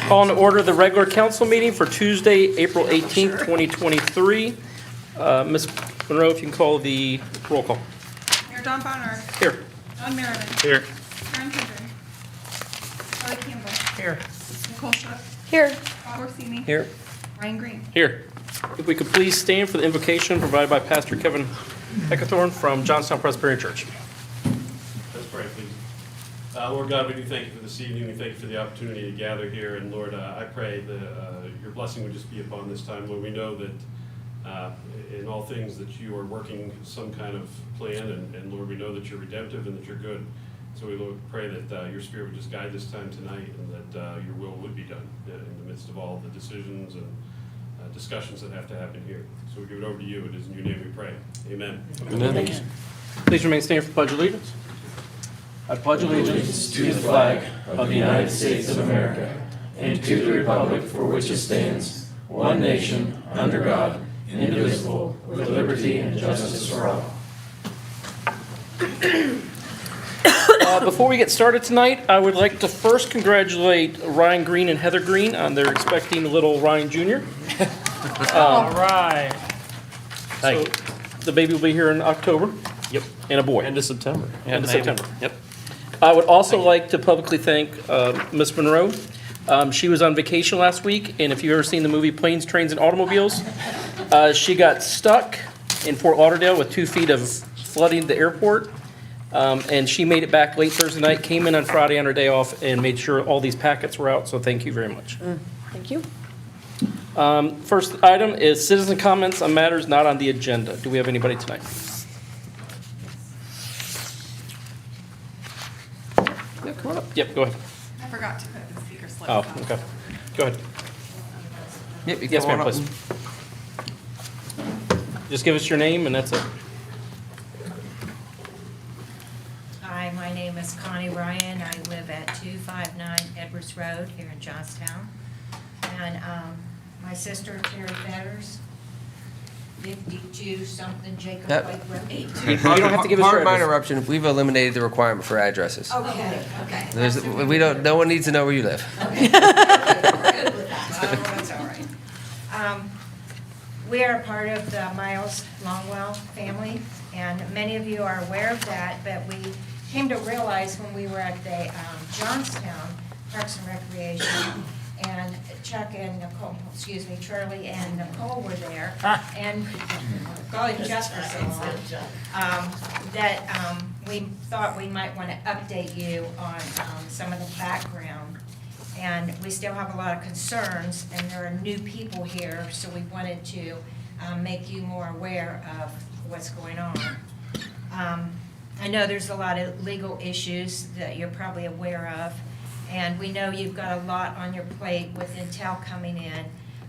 Calling to order the regular council meeting for Tuesday, April 18th, 2023. Ms. Monroe, if you can call the roll call. Mayor Don Bonner. Here. John Merriman. Here. Karen Hendren. Kelly Campbell. Here. Nicole Shutt. Here. Bob Orsini. Here. Ryan Green. Here. If we could please stand for the invocation provided by Pastor Kevin Heckathorn from Johnstown Presbyterian Church. Let's pray, please. Lord God, we do thank you for this evening. We thank you for the opportunity to gather here. And Lord, I pray that your blessing would just be upon this time. Lord, we know that in all things that you are working some kind of plan. And Lord, we know that you're redemptive and that you're good. So we, Lord, pray that your spirit would just guide this time tonight and that your will would be done in the midst of all the decisions and discussions that have to happen here. So we give it over to you. It is in your name we pray. Amen. Amen. Please remain standing for pledge of allegiance. I pledge allegiance to the flag of the United States of America and to the republic for which it stands, one nation, under God, indivisible, with liberty and justice for all. Before we get started tonight, I would like to first congratulate Ryan Green and Heather Green on their expecting little Ryan Jr. All right. So the baby will be here in October. Yep. And a boy. End of September. End of September. Yep. I would also like to publicly thank Ms. Monroe. She was on vacation last week, and if you've ever seen the movie Planes, Trains, and Automobiles, she got stuck in Fort Lauderdale with 2 feet of flooding the airport. And she made it back late Thursday night, came in on Friday on her day off, and made sure all these packets were out, so thank you very much. Thank you. First item is citizen comments on matters not on the agenda. Do we have anybody tonight? Yeah, come on up. Yep, go ahead. I forgot to put the speaker slip. Oh, okay. Go ahead. Yep, Yes, ma'am, please. Just give us your name, and that's it. Hi, my name is Connie Ryan. I live at 259 Edwards Road here in Johnstown. And my sister Terry Fetters, 52-something Jacob Yep. Lake Road. You don't have to give us your Pardon my address. interruption. We've eliminated the requirement for addresses. Okay. We don't. No one needs to know where you live. Okay. We're good with that. Oh, that's all right. We are part of the Miles Longwell family, and many of you are aware of that, but we came to realize when we were at the Johnstown Parks and Recreation, and Chuck and Nicole, Charlie and Nicole were there, and calling Chuck for so long, that we thought we might want to update you on some of the background. And we still have a lot of concerns, and there are new people here, so we wanted to make you more aware of what's going on. I know there's a lot of legal issues that you're probably aware of, and we know you've got a lot on your plate with Intel coming in,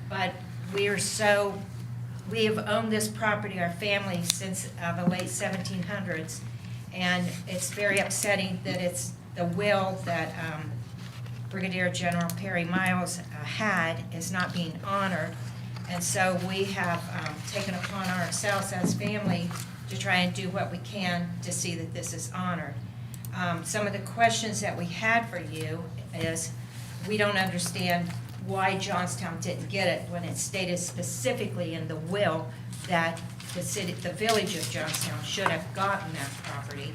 but we have owned this property, our family, since the late 1700s, and it's very upsetting that it's the will that Brigadier General Perry Miles had is not being honored, and so we have taken upon ourselves as family to try and do what we can to see that this is honored. Some of the questions that we had for you is, we don't understand why Johnstown didn't get it when it stated specifically in the will that the village of Johnstown should have gotten that property.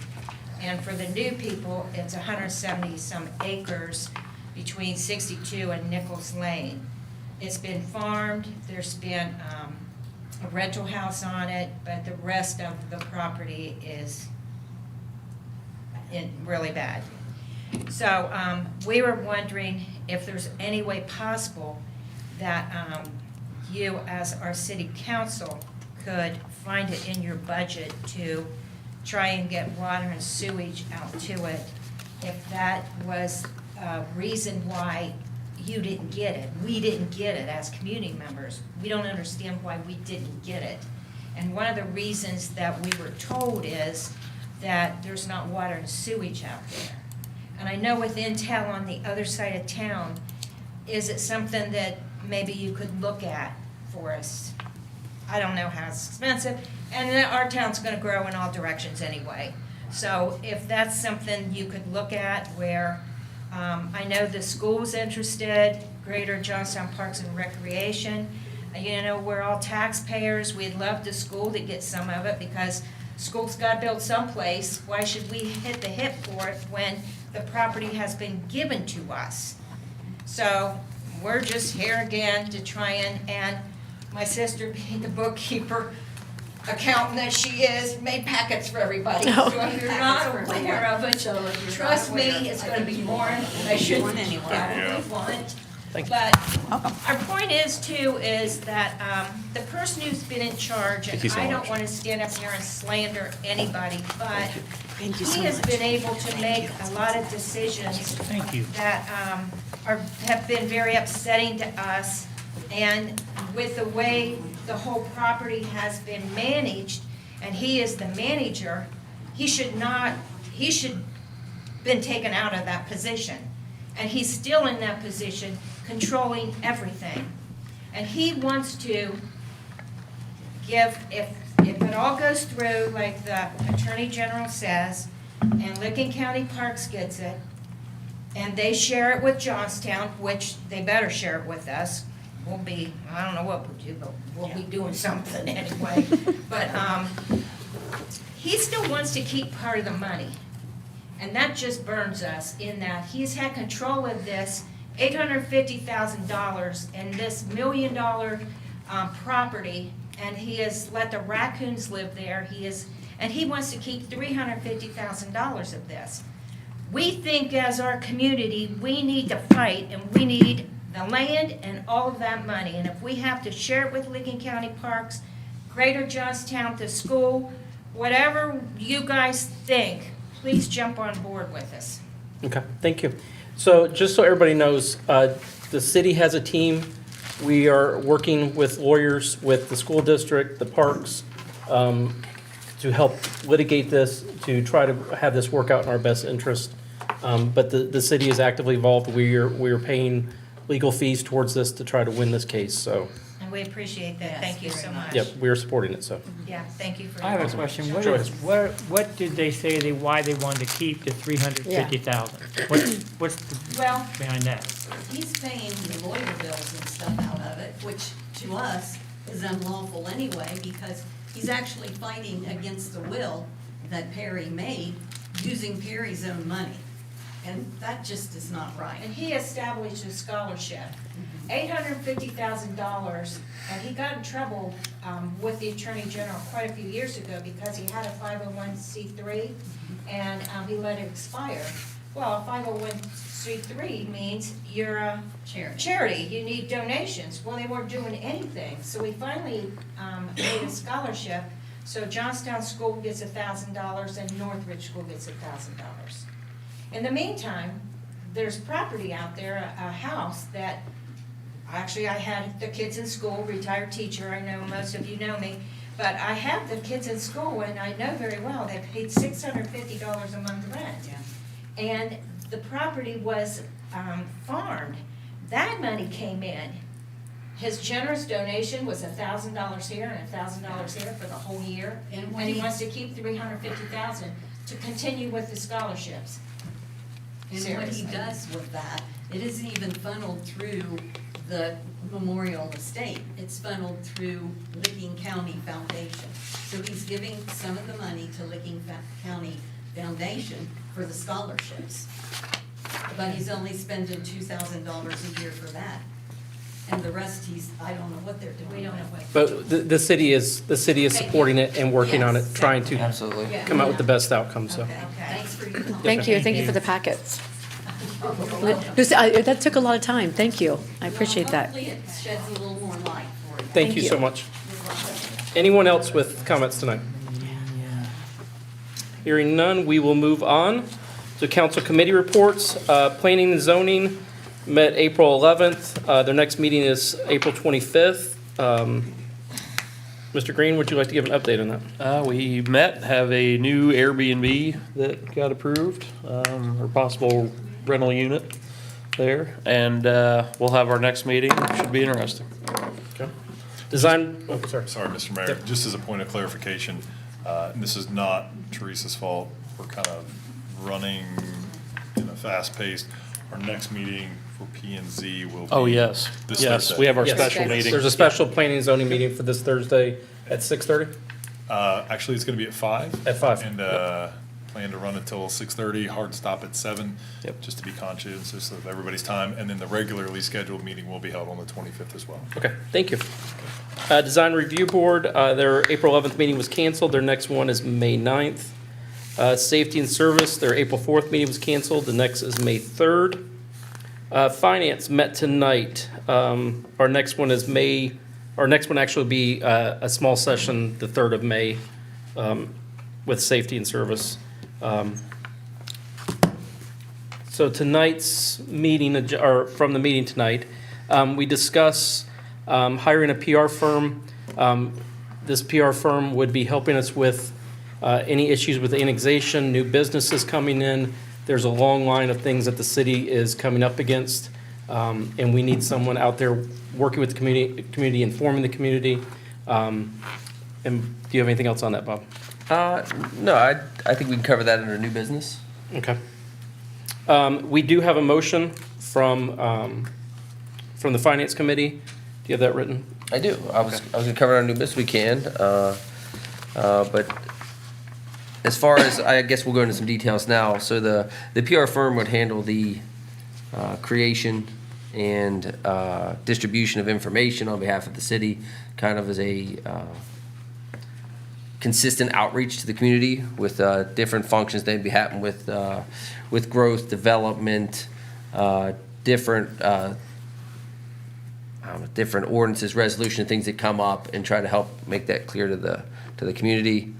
And for the new people, it's 170-some acres between 62 and Nichols Lane. It's been farmed, there's been a rental house on it, but the rest of the property is really bad. So we were wondering if there's any way possible that you, as our city council, could find it in your budget to try and get water and sewage out to it, if that was a reason why you didn't get it. We didn't get it as community members. We don't understand why we didn't get it. And one of the reasons that we were told is that there's not water and sewage out there. And I know with Intel on the other side of town, is it something that maybe you could look at for us? I don't know how it's expensive, and our town's gonna grow in all directions anyway. So if that's something you could look at where, I know the school's interested, Greater Johnstown Parks and Recreation. You know, we're all taxpayers, we'd love the school to get some of it because school's gotta build someplace. Why should we hit the hip for it when the property has been given to us? So we're just here again to try and my sister being the bookkeeper, accountant that she is, made packets for everybody. So if you're not aware of it, trust me, it's gonna be more information than you probably want. Thank you. But our point is too, is that the person who's been in charge, and I don't wanna stand up here and slander anybody, but he has been able to make a lot of decisions that have been very upsetting to us. And with the way the whole property has been managed, and he is the manager, he should been taken out of that position. And he's still in that position, controlling everything. And he wants to give, if it all goes through like the Attorney General says, and Licking County Parks gets it, and they share it with Johnstown, which they better share it with us. We'll be, I don't know what we'll do, but we'll be doing something anyway. But he still wants to keep part of the money. And that just burns us in that he's had control of this $850,000 and this $1 million property, and he has let the raccoons live there. And he wants to keep $350,000 of this. We think as our community, we need to fight, and we need the land and all of that money. And if we have to share it with Licking County Parks, Greater Johnstown, the school, whatever you guys think, please jump on board with us. Okay, thank you. So just so everybody knows, the city has a team. We are working with lawyers, with the school district, the parks, to help litigate this, to try to have this work out in our best interest. But the city is actively involved. We are paying legal fees towards this to try to win this case, so, And we appreciate that. Thank you so much. yep, we are supporting it, so. Yeah, thank you for. I have a question. Sure. What did they say why they wanted to keep the 350,000? What's the Well, behind that? He's paying the lawyer bills and stuff out of it, which to us is unlawful anyway, because he's actually fighting against the will that Perry made using Perry's own money. And that just is not right. and he established a scholarship, $850,000, and he got in trouble with the Attorney General quite a few years ago because he had a 501c3 and he let it expire. Well, a 501c3 means you're a charity, you need donations. Well, they weren't doing anything, so we finally made a scholarship. So Johnstown School gets $1,000 and Northridge School gets $1,000. In the meantime, there's property out there, a house that, actually I had the kids in school, retired teacher, I know most of you know me, but I have the kids in school and I know very well they paid $650 a month rent. And the property was farmed. That money came in. His generous donation was $1,000 here and $1,000 here for the whole year. And And he wants to keep $350,000 to continue with the scholarships. And what he Seriously. does with that, it isn't even funneled through the Memorial Estate. It's funneled through Licking County Foundation. So he's giving some of the money to Licking County Foundation for the scholarships. But he's only spending $2,000 a year for that. And the rest I don't know what they're doing. We don't know what. But the city is supporting it and working on it, Yes. trying to Absolutely. Yeah. come out with the best outcome, so. Okay, thanks for your time. Thank you for the packets. That took a lot of time, thank you. I appreciate that. Hopefully it sheds a little more light for you. Thank you so much. Anyone else with comments tonight? Hearing none, we will move on to council committee reports. Planning and zoning met April 11th. Their next meeting is April 25th. Mr. Green, would you like to give an update on that? We met, have a new Airbnb that got approved, or possible rental unit there, and we'll have our next meeting, should be interesting. Design, sorry. Sorry, Mr. Mayor, just as a point of clarification, and this is not Teresa's fault we're kind of running in a fast pace. Our next meeting for P and Z will be. Oh, yes. This Yes, Thursday. we have our Yes. special meeting. There's a special planning and zoning meeting for this Thursday at 6:30? Actually, it's gonna be at 5. At 5. And, plan to run until 6:30, hard stop at 7. Yep. Just to be conscious of everybody's time. And then the regularly scheduled meeting will be held on the 25th as well. Okay, thank you. Design Review Board, their April 11th meeting was canceled. Their next one is May 9th. Safety and Service, their April 4th meeting was canceled. The next is May 3rd. Finance met tonight. Our next one actually will be a small session, the 3rd of May, with Safety and Service. So tonight's meeting, or from the meeting tonight, we discuss hiring a PR firm. This PR firm would be helping us with any issues with annexation, new businesses coming in. There's a long line of things that the city is coming up against, and we need someone out there working with the community, informing the community. And do you have anything else on that, Bob? No, I think we can cover that under new business. Okay. We do have a motion from the Finance Committee. Do you have that written? I do. I was gonna cover our new business, we can, but as far as, I guess we'll go into some details now. So the PR firm would handle the creation and distribution of information on behalf of the city, kind of as a consistent outreach to the community with different functions that be happening with growth, development, different different ordinances, resolution, things that come up, and try to help make that clear to the community.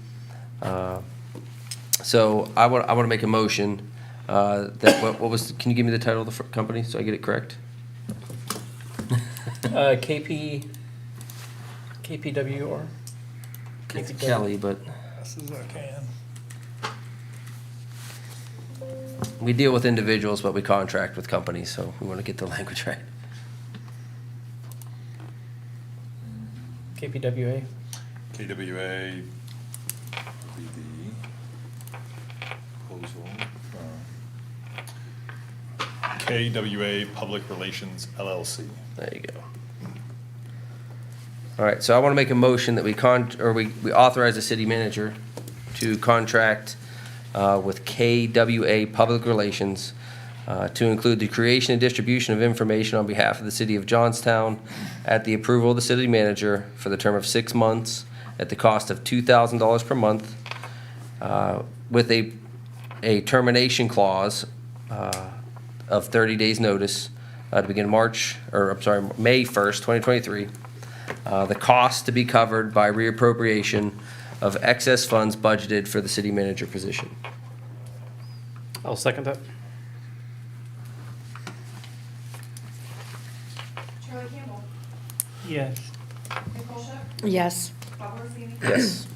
So I want to make a motion that what was, can you give me the title of the company so I get it correct? KPWR? It's Kelly, but As I can. we deal with individuals, but we contract with companies, so we want to get the language right. KPWA? KWA would be the proposal. KWA Public Relations LLC. There you go. All right, so I want to make a motion that we authorize the city manager to contract with KWA Public Relations to include the creation and distribution of information on behalf of the city of Johnstown at the approval of the city manager for the term of 6 months at the cost of $2,000 per month with a termination clause of 30 days notice to begin May 1st, 2023. The cost to be covered by reappropriation of excess funds budgeted for the city manager position. I'll second that. Charlie Campbell. Yes. Nicole Shep. Yes. Bob Orsini. Yes.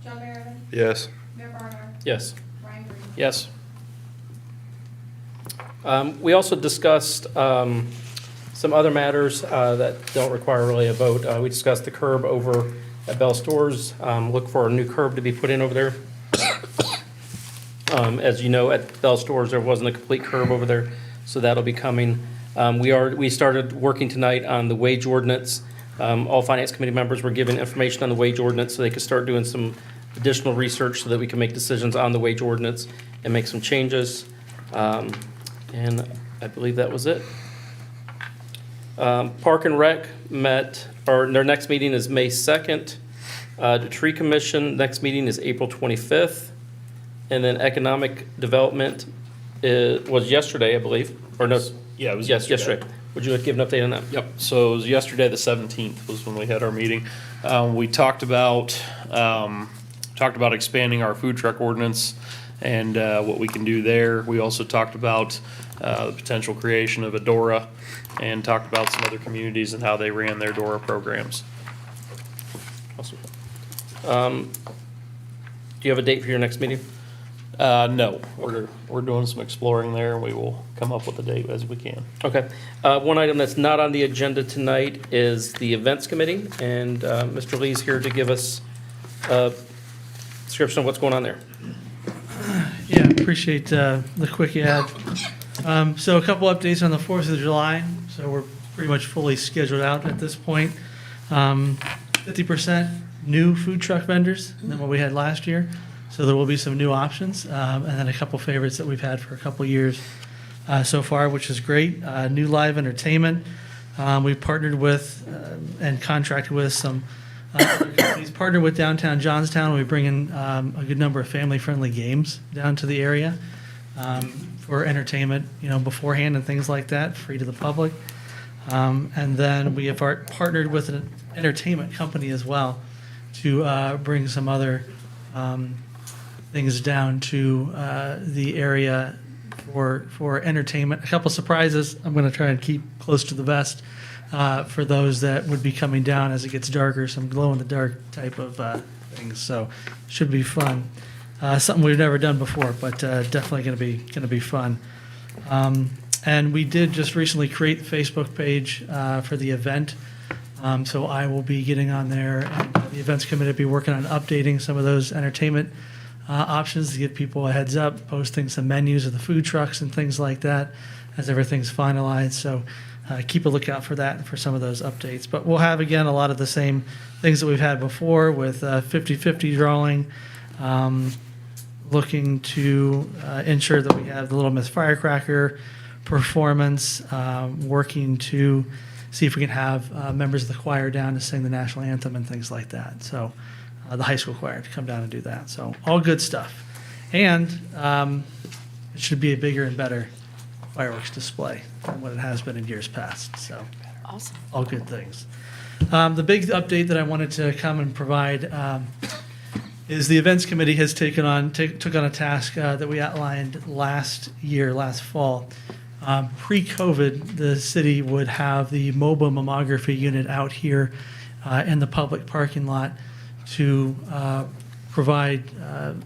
John Merriman. Yes. Mayor Barnard. Yes. Ryan Green. Yes. We also discussed some other matters that don't require really a vote. We discussed the curb over at Bell Stores. Look for a new curb to be put in over there. As you know, at Bell Stores, there wasn't a complete curb over there, so that'll be coming. We started working tonight on the wage ordinance. All Finance Committee members were given information on the wage ordinance so they could start doing some additional research so that we can make decisions on the wage ordinance and make some changes. And I believe that was it. Park and Rec met, or their next meeting is May 2nd. The Tree Commission, next meeting is April 25th. And then Economic Development was yesterday, I believe, or no? Yeah, it was Yes, yesterday. Would you like to give an update on that? Yep, so it was yesterday, the 17th was when we had our meeting. We talked about expanding our food truck ordinance and what we can do there. We also talked about the potential creation of a DORA and talked about some other communities and how they ran their DORA programs. Awesome. Do you have a date for your next meeting? No, we're doing some exploring there, and we will come up with a date as we can. Okay. One item that's not on the agenda tonight is the Events Committee, and Mr. Lee's here to give us a description of what's going on there. appreciate the quick ad. So a couple updates on the 4th of July. So we're pretty much fully scheduled out at this point. 50% new food truck vendors than what we had last year. So there will be some new options, and then a couple favorites that we've had for a couple years so far, which is great. New live entertainment. We've partnered with and contracted with some other companies. Partnered with Downtown Johnstown. We bring in a good number of family-friendly games down to the area for entertainment, beforehand and things like that, free to the public. And then we have partnered with an entertainment company as well to bring some other things down to the area for entertainment. A couple surprises. I'm going to try and keep close to the vest for those that would be coming down as it gets darker. Some glow-in-the-dark type of things. So should be fun. Something we've never done before, but definitely going to be fun. And we did just recently create the Facebook page for the event. So I will be getting on there, and the events committee will be working on updating some of those entertainment options to give people a heads up, posting some menus of the food trucks and things like that as everything's finalized. So keep a lookout for that and for some of those updates. But we'll have, again, a lot of the same things that we've had before with 50/50 drawing, looking to ensure that we have the Little Miss Firecracker performance, working to see if we can have members of the choir down to sing the national anthem and things like that. So the high school choir to come down and do that. So all good stuff. And it should be a bigger and better fireworks display than what it has been in years past. So Awesome. all good things. The big update that I wanted to come and provide is the events committee has took on a task that we outlined last fall. Pre-COVID, the city would have the mobile mammography unit out here in the public parking lot to provide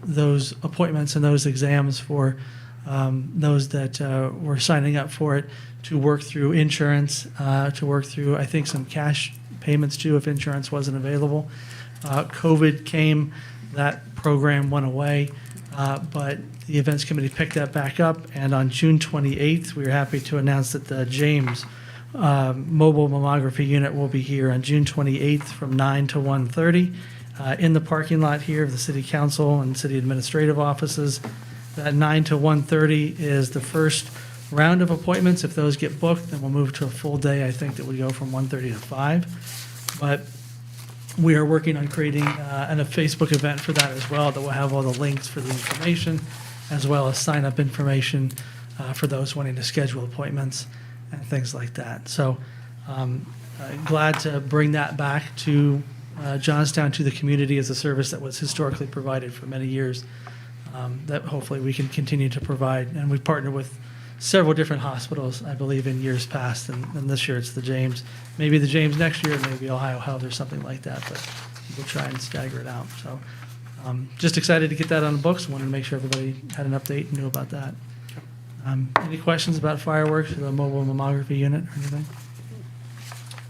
those appointments and those exams for those that were signing up for it, to work through insurance, to work through, I think, some cash payments too if insurance wasn't available. COVID came, that program went away, but the events committee picked that back up, and on June 28th, we were happy to announce that the James mobile mammography unit will be here on June 28th from 9 to 1:30 in the parking lot here of the city council and city administrative offices. That 9 to 1:30 is the first round of appointments. If those get booked, then we'll move to a full day. I think that we go from 1:30 to 5. But we are working on creating a Facebook event for that as well, that will have all the links for the information, as well as sign-up information for those wanting to schedule appointments and things like that. So glad to bring that back to Johnstown, to the community, as a service that was historically provided for many years, that hopefully we can continue to provide. And we've partnered with several different hospitals, I believe, in years past, and this year it's the James. Maybe the James next year, maybe Ohio Health or something like that, but we'll try and stagger it out. So just excited to get that on the books. Wanted to make sure everybody had an update and knew about that. Any questions about fireworks or the mobile mammography unit or anything?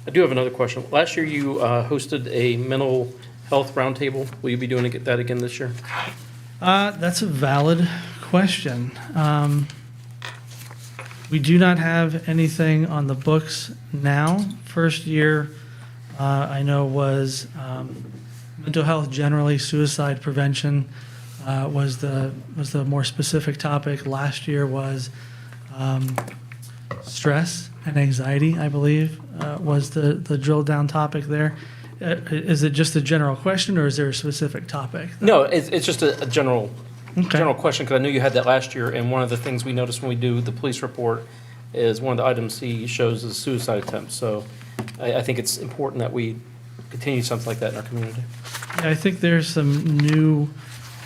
I do have another question. Last year, you hosted a mental health roundtable. Will you be doing that again this year? That's a valid question. We do not have anything on the books now. First year, I know, was mental health generally, suicide prevention was the more specific topic. Last year was stress and anxiety, I believe, was the drill down topic there. Is it just a general question, or is there a specific topic? No, it's just a general Okay. general question, because I knew you had that last year, and one of the things we noticed when we do the police report is one of the items he shows is suicide attempts. So I think it's important that we continue something like that in our community. Yeah, I think there's some new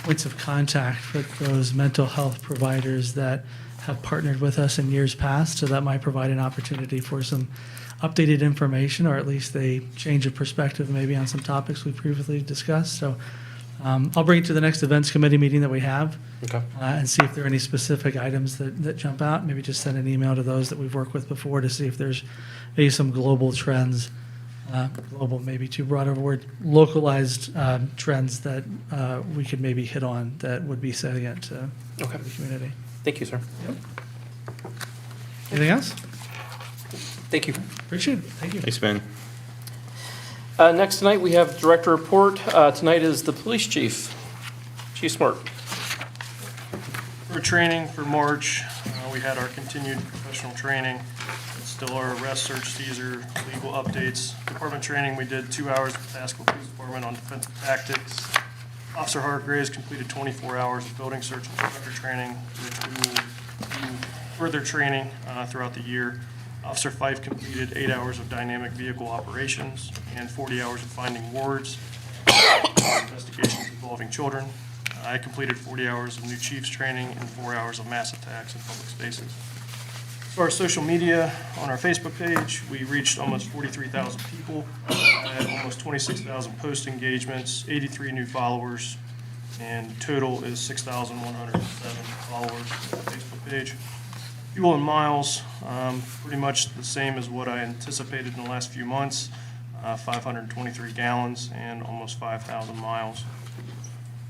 points of contact with those mental health providers that have partnered with us in years past, so that might provide an opportunity for some updated information, or at least a change of perspective maybe on some topics we previously discussed. So I'll bring it to the next events committee meeting that we have, Okay. and see if there are any specific items that jump out. Maybe just send an email to those that we've worked with before to see if there's maybe some global trends global, maybe too broad of a word, localized trends that we could maybe hit on that would be salient to Okay. the community. Thank you, sir. Anything else? Thank you. Appreciate it. Thank you. Thanks, Ben. Next tonight, we have director report. Tonight is the police chief. Chief Smart. For training for March, we had our continued professional training. It's still our arrest, search, seizure, legal updates. Department training, we did 2 hours with the Haskell Police Department on defensive tactics. Officer Hargraves completed 24 hours of building search and instructor training, which we will do further training throughout the year. Officer Fife completed 8 hours of dynamic vehicle operations and 40 hours of finding wards, investigations involving children. I completed 40 hours of new chiefs training and 4 hours of mass attacks in public spaces. As far as social media, on our Facebook page, we reached almost 43,000 people, had almost 26,000 post engagements, 83 new followers, and total is 6,107 followers on the Facebook page. Fuel and miles, pretty much the same as what I anticipated in the last few months, 523 gallons and almost 5,000 miles.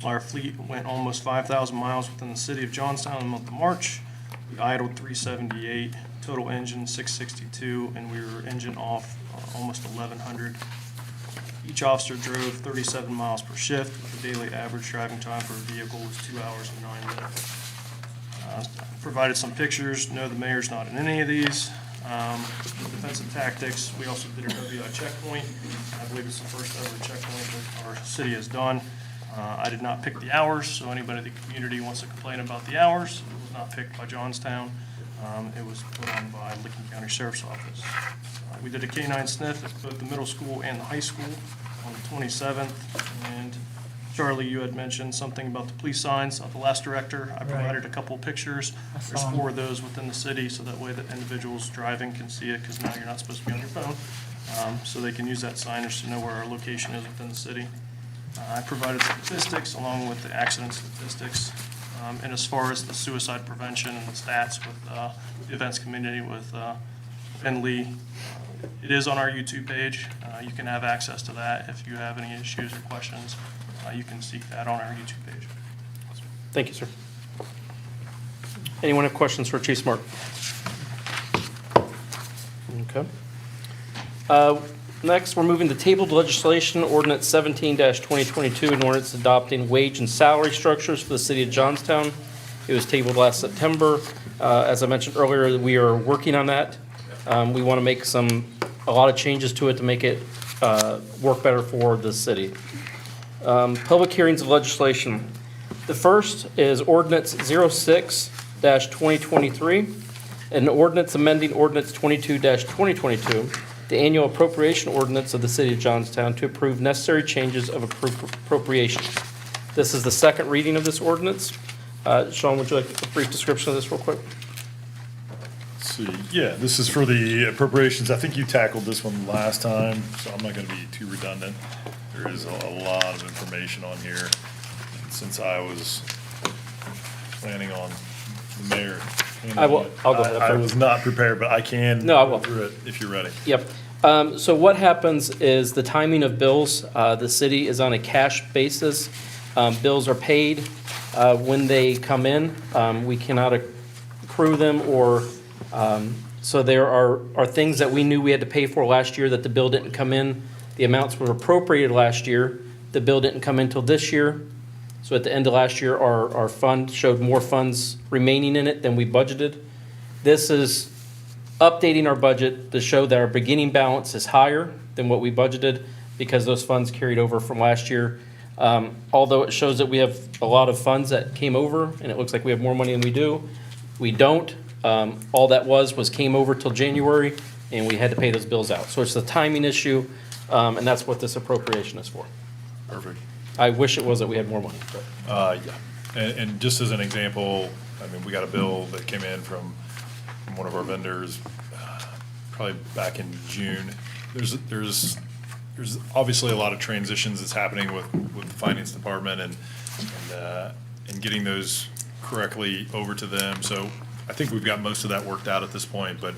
Our fleet went almost 5,000 miles within the city of Johnstown in the month of March. We idled 378, total engine 662, and we were engine off almost 1,100. Each officer drove 37 miles per shift, with the daily average driving time for a vehicle was 2 hours and 9 minutes. Provided some pictures. No, the mayor's not in any of these. Defensive tactics, we also did a WI checkpoint. I believe it's the first ever checkpoint that our city has done. I did not pick the hours, so anybody in the community wants to complain about the hours, it was not picked by Johnstown. It was put on by Licking County Sheriff's Office. We did a canine sniff at both the middle school and the high school on the 27th. And Charlie, you had mentioned something about the police signs of the last director. I provided a couple of pictures. There's 4 of those within the city, so that way that individuals driving can see it, because now you're not supposed to be on your phone. So they can use that signage to know where our location is within the city. I provided statistics along with the accident statistics. And as far as the suicide prevention and the stats with the events community with Ben Lee, it is on our YouTube page. You can have access to that. If you have any issues or questions, you can seek that on our YouTube page. Thank you, sir. Anyone have questions for Chief Smart? Okay. Next, we're moving to tabled legislation, ordinance 17-2022, an ordinance adopting wage and salary structures for the city of Johnstown. It was tabled last September. As I mentioned earlier, we are working on that. We want to make a lot of changes to it to make it work better for the city. Public hearings of legislation. The first is ordinance 06-2023, an ordinance amending ordinance 22-2022, the annual appropriation ordinance of the city of Johnstown to approve necessary changes of appropriation. This is the second reading of this ordinance. Sean, would you like a brief description of this real quick? Let's see, yeah, this is for the appropriations. I think you tackled this one last time, so I'm not gonna be too redundant. There is a lot of information on here. Since I was planning on the mayor. I'll go ahead. I was not prepared, but I can. No, I will. Go through it if you're ready. Yep. So what happens is the timing of bills, the city is on a cash basis. Bills are paid when they come in. We cannot accrue them or, so there are things that we knew we had to pay for last year that the bill didn't come in. The amounts were appropriated last year. The bill didn't come in until this year. So at the end of last year, our fund showed more funds remaining in it than we budgeted. This is updating our budget to show that our beginning balance is higher than what we budgeted because those funds carried over from last year. Although it shows that we have a lot of funds that came over and it looks like we have more money than we do, we don't. All that was came over till January and we had to pay those bills out. So it's a timing issue, and that's what this appropriation is for. Perfect. I wish it was that we had more money, but. Yeah, and just as an example, I mean, we got a bill that came in from one of our vendors, probably back in June. There's obviously a lot of transitions that's happening with the finance department and getting those correctly over to them. So I think we've got most of that worked out at this point, but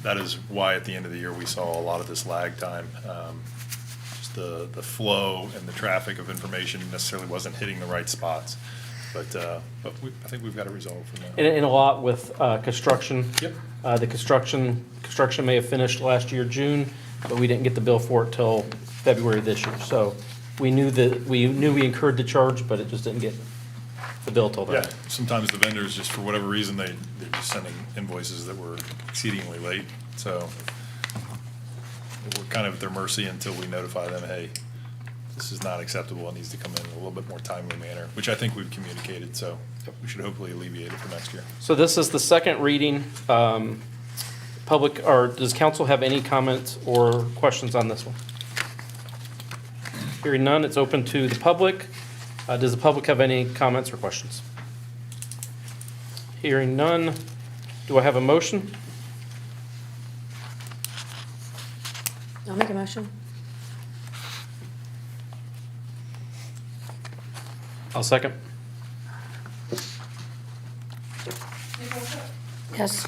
that is why at the end of the year, we saw a lot of this lag time. Just the flow and the traffic of information necessarily wasn't hitting the right spots. But I think we've got it resolved from that. And a lot with construction. Yep. The construction may have finished last year, June, but we didn't get the bill for it till February this year. So we knew we incurred the charge, but it just didn't get the bill till then. Yeah, sometimes the vendors, just for whatever reason, they're just sending invoices that were exceedingly late. So we're kind of at their mercy until we notify them, hey, this is not acceptable, it needs to come in a little bit more timely manner, which I think we've communicated, so we should hopefully alleviate it for next year. So this is the second reading. Does council have any comments or questions on this one? Hearing none, it's open to the public. Does the public have any comments or questions? Hearing none, do I have a motion? I'll make a motion. I'll second. Nicole Shook, Yes.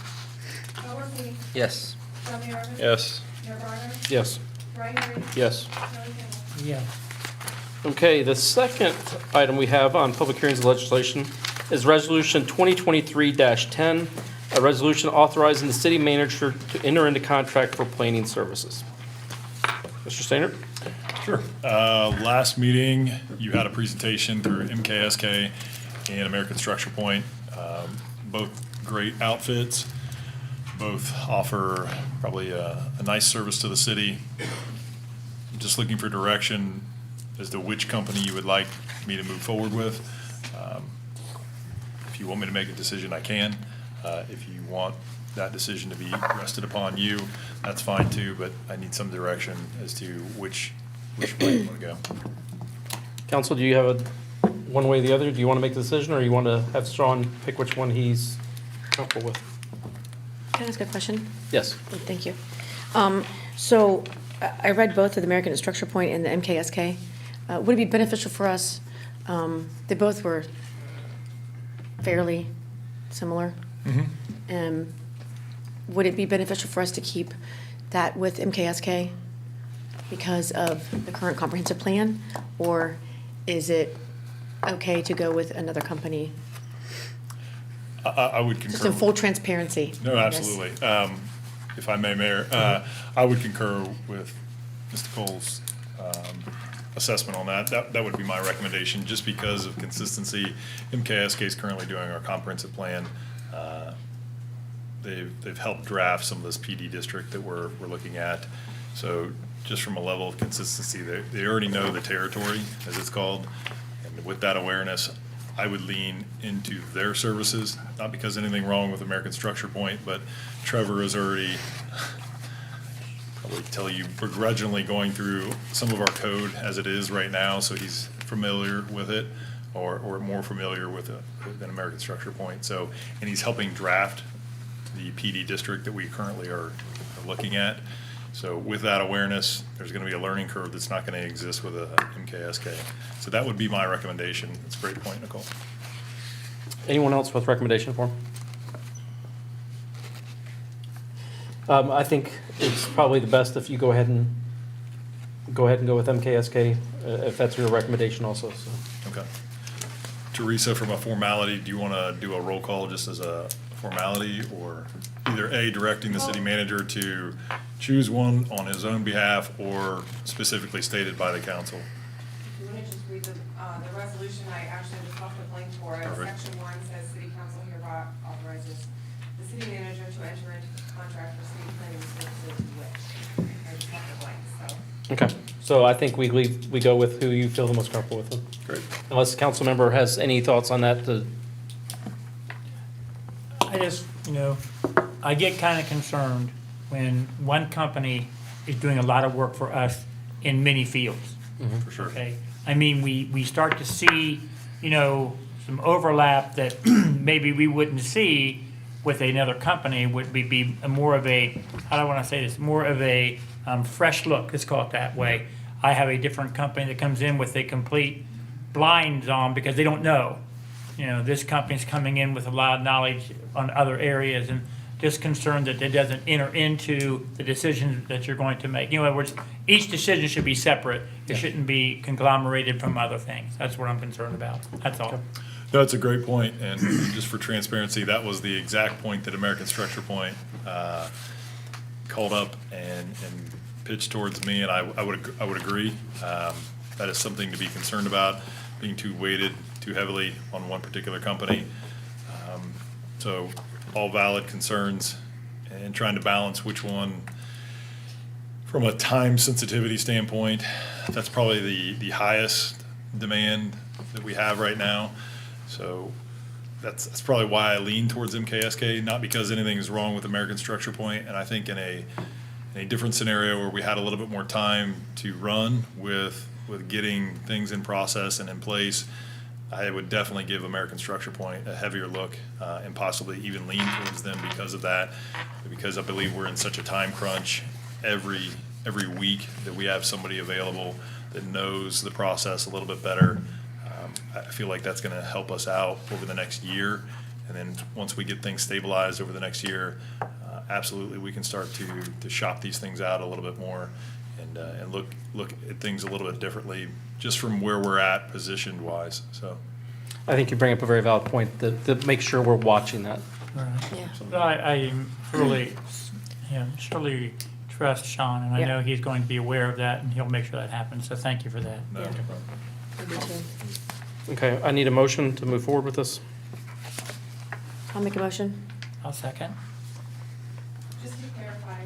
Bill Rosini, Yes. John Maravich. Yes. Mayor Garner, Yes. Brian Reed. Yes. Charlie Campbell. Yeah. Okay, the second item we have on public hearings and legislation is Resolution 2023-10, a resolution authorizing the city manager to enter into contract for planning services. Mr. Stainer? Sure. Last meeting, you had a presentation through MKSK and American Structure Point. Both great outfits, both offer probably a nice service to the city. I'm just looking for direction as to which company you would like me to move forward with. If you want me to make a decision, I can. If you want that decision to be rested upon you, that's fine too, but I need some direction as to which way you want to go. Council, do you have one way or the other? Do you want to make the decision, or you want to have Sean pick which one he's comfortable with? Can I ask a question? Yes. Thank you. So I read both of the American Structure Point and the MKSK. Would it be beneficial for us? They both were fairly similar. Would it be beneficial for us to keep that with MKSK because of the current comprehensive plan? Or is it okay to go with another company? I would concur. Just in full transparency. No, I guess. absolutely. If I may, Mayor, I would concur with Mr. Cole's assessment on that. That would be my recommendation, just because of consistency. MKSK is currently doing our comprehensive plan. They've helped draft some of this PD district that we're looking at. So just from a level of consistency, they already know the territory, as it's called. And with that awareness, I would lean into their services, not because anything wrong with American Structure Point, but Trevor is already, probably tell you, begrudgingly going through some of our code as it is right now, so he's familiar with it, or more familiar with it than American Structure Point. So, and he's helping draft the PD district that we currently are looking at. So with that awareness, there's going to be a learning curve that's not going to exist with a MKSK. So that would be my recommendation. That's a great point, Nicole. Anyone else with recommendation for him? I think it's probably the best if you go ahead and go with MKSK, if that's your recommendation also, so. Okay. Teresa, from a formality, do you want to do a roll call just as a formality, or either A, directing the city manager to choose one on his own behalf, or specifically stated by the council? If you want to just read the resolution, I actually just left a blank for it. Perfect. Section 1 says, City Council hereby authorizes the city manager to enter into contract for city planning services with. I just left a blank, so. Okay, so I think we go with who you feel the most comfortable with. Great. Unless the council member has any thoughts on that, I just, I get kind of concerned when one company is doing a lot of work for us in many fields. For sure. Okay, I mean, we start to see, some overlap that maybe we wouldn't see with another company, would be more of a, how do I want to say this, more of a fresh look, let's call it that way. I have a different company that comes in with a complete blinds on because they don't know. This company's coming in with a lot of knowledge on other areas, and just concerned that it doesn't enter into the decision that you're going to make. In other words, each decision should be separate. It shouldn't be conglomerated from other things. That's what I'm concerned about. That's all. No, that's a great point, and just for transparency, that was the exact point that American Structure Point called up and pitched towards me, and I would agree. That is something to be concerned about, being too weighted too heavily on one particular company. So all valid concerns, and trying to balance which one, from a time sensitivity standpoint, that's probably the highest demand that we have right now. So that's probably why I lean towards MKSK, not because anything is wrong with American Structure Point. And I think in a different scenario where we had a little bit more time to run with getting things in process and in place, I would definitely give American Structure Point a heavier look, and possibly even lean towards them because of that, because I believe we're in such a time crunch every week that we have somebody available that knows the process a little bit better. I feel like that's going to help us out over the next year, and then once we get things stabilized over the next year, absolutely we can start to shop these things out a little bit more and look at things a little bit differently, just from where we're at positioned wise. So I think you bring up a very valid point, that make sure we're watching that. Yeah. But I surely trust Sean, and I Yeah. know he's going to be aware of that, and he'll make sure that happens. So thank you for that. no Yeah. problem. I do too. Okay, I need a motion to move forward with this. I'll make a motion. I'll second. Just to clarify,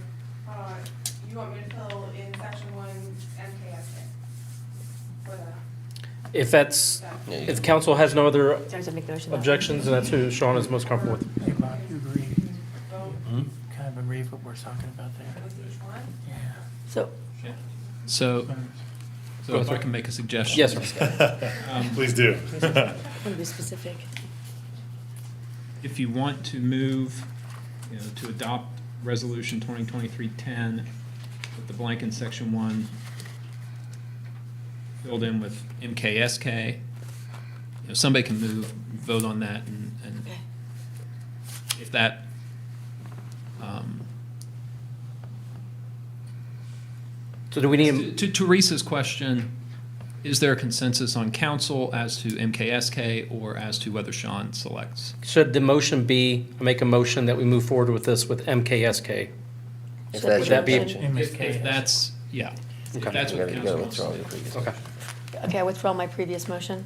you want me to fill in section 1 MKSK? For the, If that's, that, if council has no other Sorry, to make the motion. objections, then that's who Sean is most comfortable with. Hey, Bob, you agree? vote Kind of agree with what we're talking about there? with each one? Yeah. So, So if I can make a suggestion. Yes, sir. Please do. I want to be specific. If you want to move, to adopt Resolution 2023-10 with the blank in Section 1 filled in with MKSK, somebody can vote on that, and Okay. if that, So do we need, to Teresa's question, is there a consensus on council as to MKSK or as to whether Sean selects? should the motion be, make a motion that we move forward with this with MKSK? If So that's Would that be- your- If that's, yeah, if Okay. that's You what gotta council wants. withdraw your previous. Okay. Okay, I withdraw my previous motion.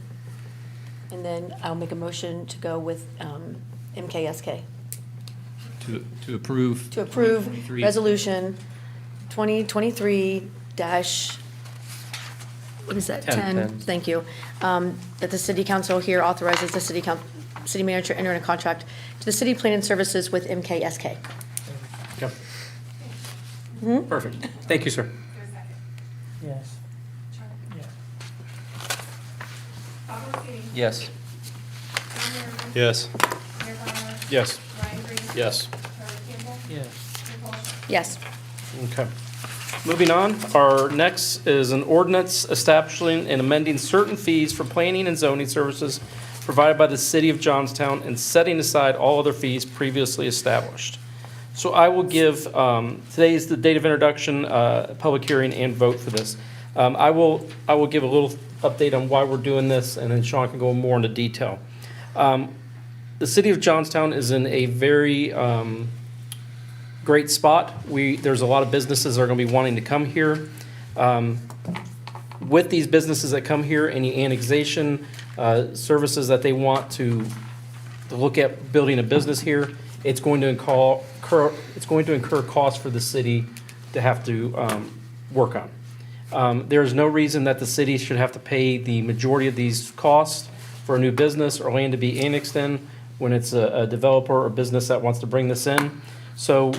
And then I'll make a motion to go with MKSK. To approve. To approve 2023. Resolution 2023 dash, what is that? 10. Thank you. That the city council here authorizes the city manager enter a contract to the city planning services with MKSK. Okay. Hmm? Perfect. Thank you, sir. Is there a second? Yes. Charlie? Yeah. Bob Orsini? Yes. John Merriman? Yes. Mayor Barner? Yes. Ryan Green? Yes. Charlie Campbell? Yes. Nicole? Yes. Okay. Moving on, our next is an ordinance establishing and amending certain fees for planning and zoning services provided by the city of Johnstown and setting aside all other fees previously established. So I will give, today is the date of introduction, public hearing and vote for this. I will give a little update on why we're doing this, and then Sean can go more into detail. The city of Johnstown is in a very great spot. There's a lot of businesses that are going to be wanting to come here. With these businesses that come here, any annexation services that they want to look at building a business here, it's going to incur costs for the city to have to work on. There's no reason that the city should have to pay the majority of these costs for a new business or land to be annexed in when it's a developer or business that wants to bring this in. So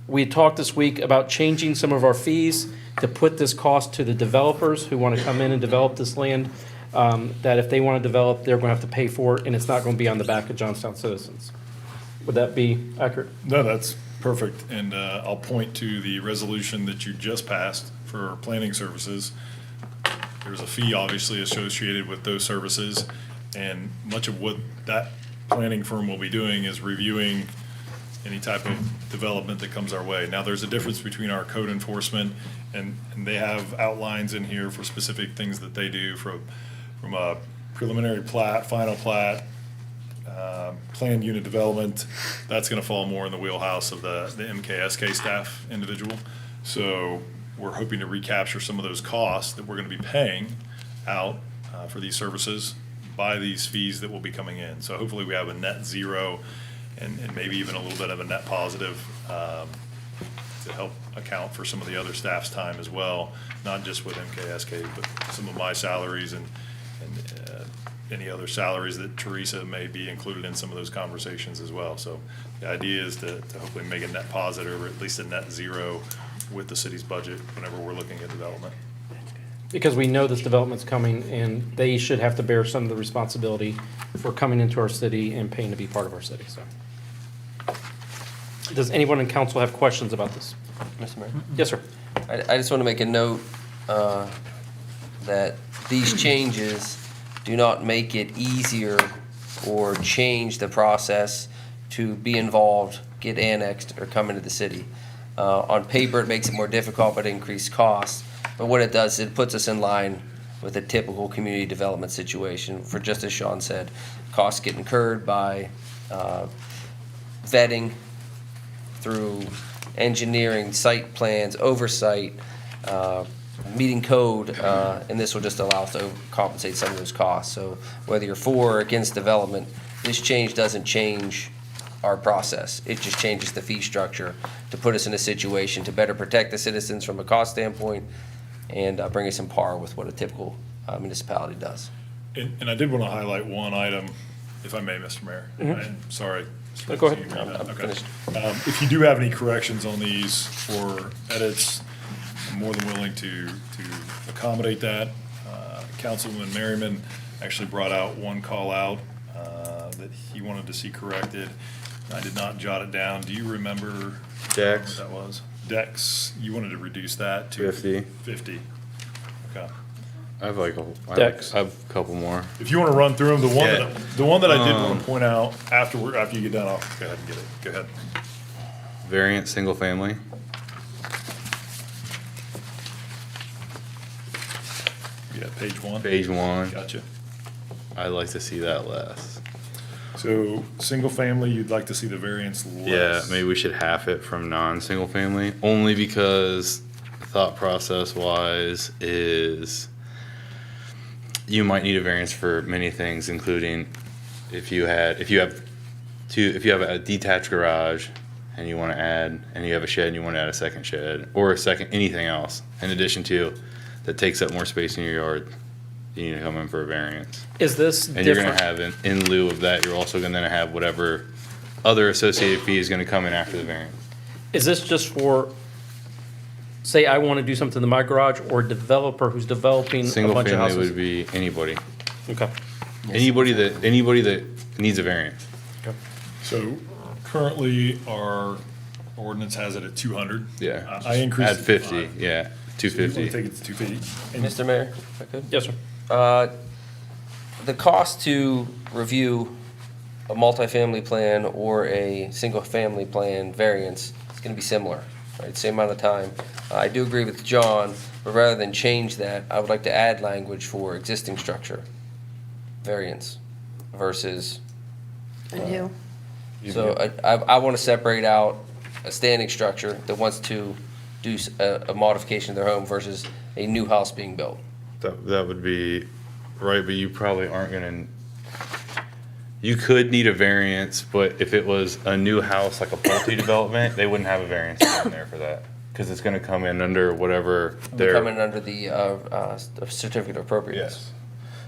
we talked this week about changing some of our fees to put this cost to the developers who want to come in and develop this land, that if they want to develop, they're going to have to pay for it, and it's not going to be on the back of Johnstown citizens. Would that be accurate? No, that's perfect. And I'll point to the resolution that you just passed for planning services. There's a fee obviously associated with those services, and much of what that planning firm will be doing is reviewing any type of development that comes our way. Now, there's a difference between our code enforcement, and they have outlines in here for specific things that they do from a preliminary plat, final plat, planned unit development. That's gonna fall more in the wheelhouse of the MKSK staff individual. So we're hoping to recapture some of those costs that we're gonna be paying out for these services by these fees that will be coming in. So hopefully we have a net zero and maybe even a little bit of a net positive to help account for some of the other staff's time as well, not just with MKSK, but some of my salaries and any other salaries that Teresa may be included in some of those conversations as well. So the idea is to hopefully make a net positive, or at least a net zero with the city's budget whenever we're looking at development. Because we know this development's coming, and they should have to bear some of the responsibility for coming into our city and paying to be part of our city, so. Does anyone in council have questions about this? Mr. Mayor? Yes, sir. I just want to make a note that these changes do not make it easier or change the process to be involved, get annexed, or come into the city. On paper, it makes it more difficult, but increased costs. But what it does, it puts us in line with a typical community development situation. For just as Sean said, costs get incurred by vetting through engineering, site plans, oversight, meeting code, and this will just allow us to compensate some of those costs. So whether you're for or against development, this change doesn't change our process. It just changes the fee structure to put us in a situation to better protect the citizens from a cost standpoint and bring us in par with what a typical municipality does. And I did want to highlight one item, if I may, Mr. Mayor. I'm sorry. No, go ahead. I'm Okay. finished. If you do have any corrections on these or edits, I'm more than willing to accommodate that. Councilman Merriman actually brought out one call out that he wanted to see corrected. I did not jot it down. Do you remember? Dex. What that was? Dex, you wanted to reduce that to 50. 50. Okay. I have like Dex. I have a couple more. If you want to run through them, Yeah. the one that I did want to point out after you get done, I'll go ahead and get it. Go ahead. Variant single family. Yeah, page one. Page 1. Gotcha. I'd like to see that less. So, single family, you'd like to see the variance less? Yeah, maybe we should half it from non-single family, only because thought process wise is you might need a variance for many things, including if you have a detached garage and you want to add, and you have a shed and you want to add a second shed or anything else in addition to that takes up more space in your yard, you need to come in for a variance. Is this And you're different? gonna have, in lieu of that, you're also gonna have whatever other associated fee is gonna come in after the variance. Is this just for, say I want to do something in my garage, or a developer who's developing a Single bunch of family houses? would be anybody. Okay. Anybody that needs a variance. So, currently, our ordinance has it at 200. Yeah. I increased Add it to 50, 5. yeah, So you want to 250. take it to 250? And Mr. Mayor, if I could? Yes, sir. The cost to review a multifamily plan or a single-family plan variance is going to be similar, right? Same amount of time. I do agree with John, but rather than change that, I would like to add language for existing structure variance versus, Anew. so I want to separate out a standing structure that wants to do a modification of their home versus a new house being built. That would be right, but you probably aren't gonna, you could need a variance, but if it was a new house, like a Pulte development, they wouldn't have a variance in there for that. Cause it's gonna come in under whatever They're their. coming under the certificate of appropriateness. Yes.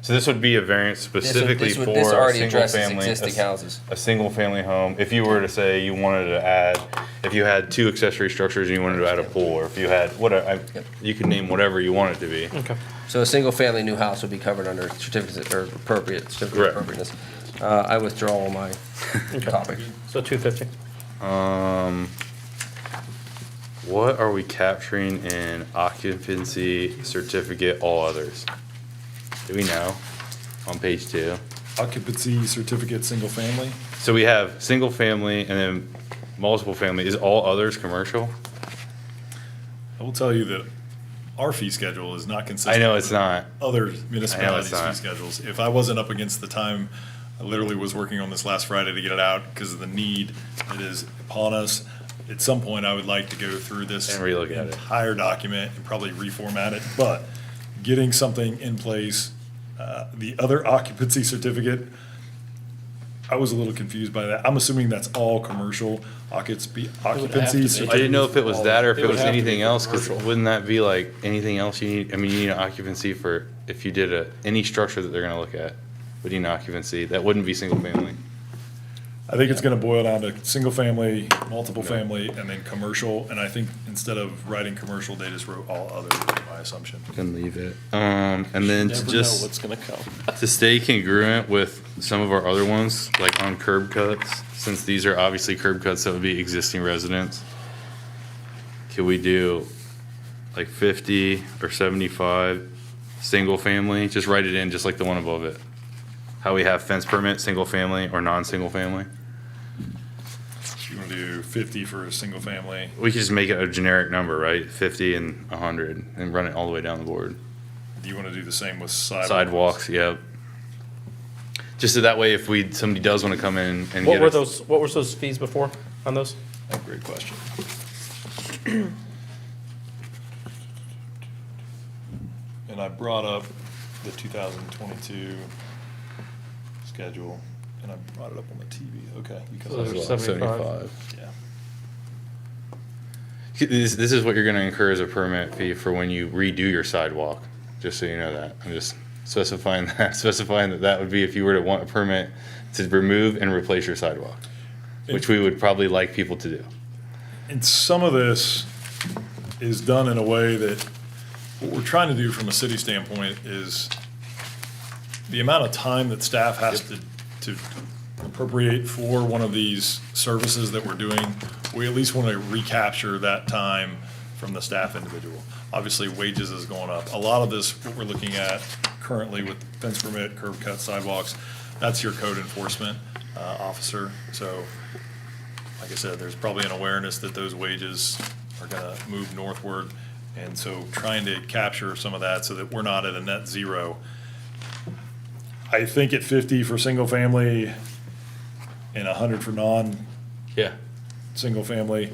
So this would be a variance specifically this for this a already single addresses family. existing houses. A single family home, if you were to say you wanted to add, if you had 2 accessory structures and you wanted to add a pool, or if you had, whatever, you can name whatever you want it to be. Okay. So a single-family new house would be covered under certificate or certificate of Correct. appropriateness. I withdraw all my topic. So 250. What are we capturing in occupancy certificate, all others? Do we know? On page 2. occupancy certificate, single family? So we have single family and then multiple family, is all others commercial? I will tell you that our fee schedule is not consistent. I know it's not. Other municipalities' fee not. schedules. If I wasn't up against the time, I literally was working on this last Friday to get it out because of the need that is upon us. At some point, I would like to go through this And relook at it. entire document and probably reformat it, but getting something in place, the other occupancy certificate, I was a little confused by that. I'm assuming that's all commercial occupancy. I didn't know if it was that or if it was anything else, because wouldn't that be like anything else you need? I mean, you need an occupancy for, if you did any structure that they're gonna look at, would need an occupancy. That wouldn't be single family. I think it's gonna boil down to single family, multiple family, and then commercial, and I think instead of writing commercial, they just wrote all other, my assumption. Can leave it. And then to Never know just, what's gonna come. to stay congruent with some of our other ones, like on curb cuts, since these are obviously curb cuts that would be existing residents, could we do like 50 or 75 single family? Just write it in, just like the one above it. How we have fence permit, single family or non-single family. You wanna do 50 for a single family? We could just make it a generic number, right? 50 and 100 and run it all the way down the board. Do you wanna do the same with sidewalks? Sidewalks, yep. Just so that way, if somebody does want to come in and What get were us. those, what were those fees before on those? Oh, great question. And I brought up the 2022 schedule, and I brought it up on the TV, okay. because So I there's was- 75. Yeah. This is what you're gonna incur as a permit fee for when you redo your sidewalk, just so you know that. I'm just specifying that that would be if you were to want a permit to remove and replace your sidewalk, which we would probably like people to do. And some of this is done in a way that, what we're trying to do from a city standpoint is the amount of time that staff has to appropriate for one of these services that we're doing, we at least want to recapture that time from the staff individual. Obviously, wages is going up. A lot of this, what we're looking at currently with fence permit, curb cut, sidewalks, that's your code enforcement officer. So, like I said, there's probably an awareness that those wages are gonna move northward. And so trying to capture some of that so that we're not at a net zero. I think at 50 for single family and 100 for Yeah. single family,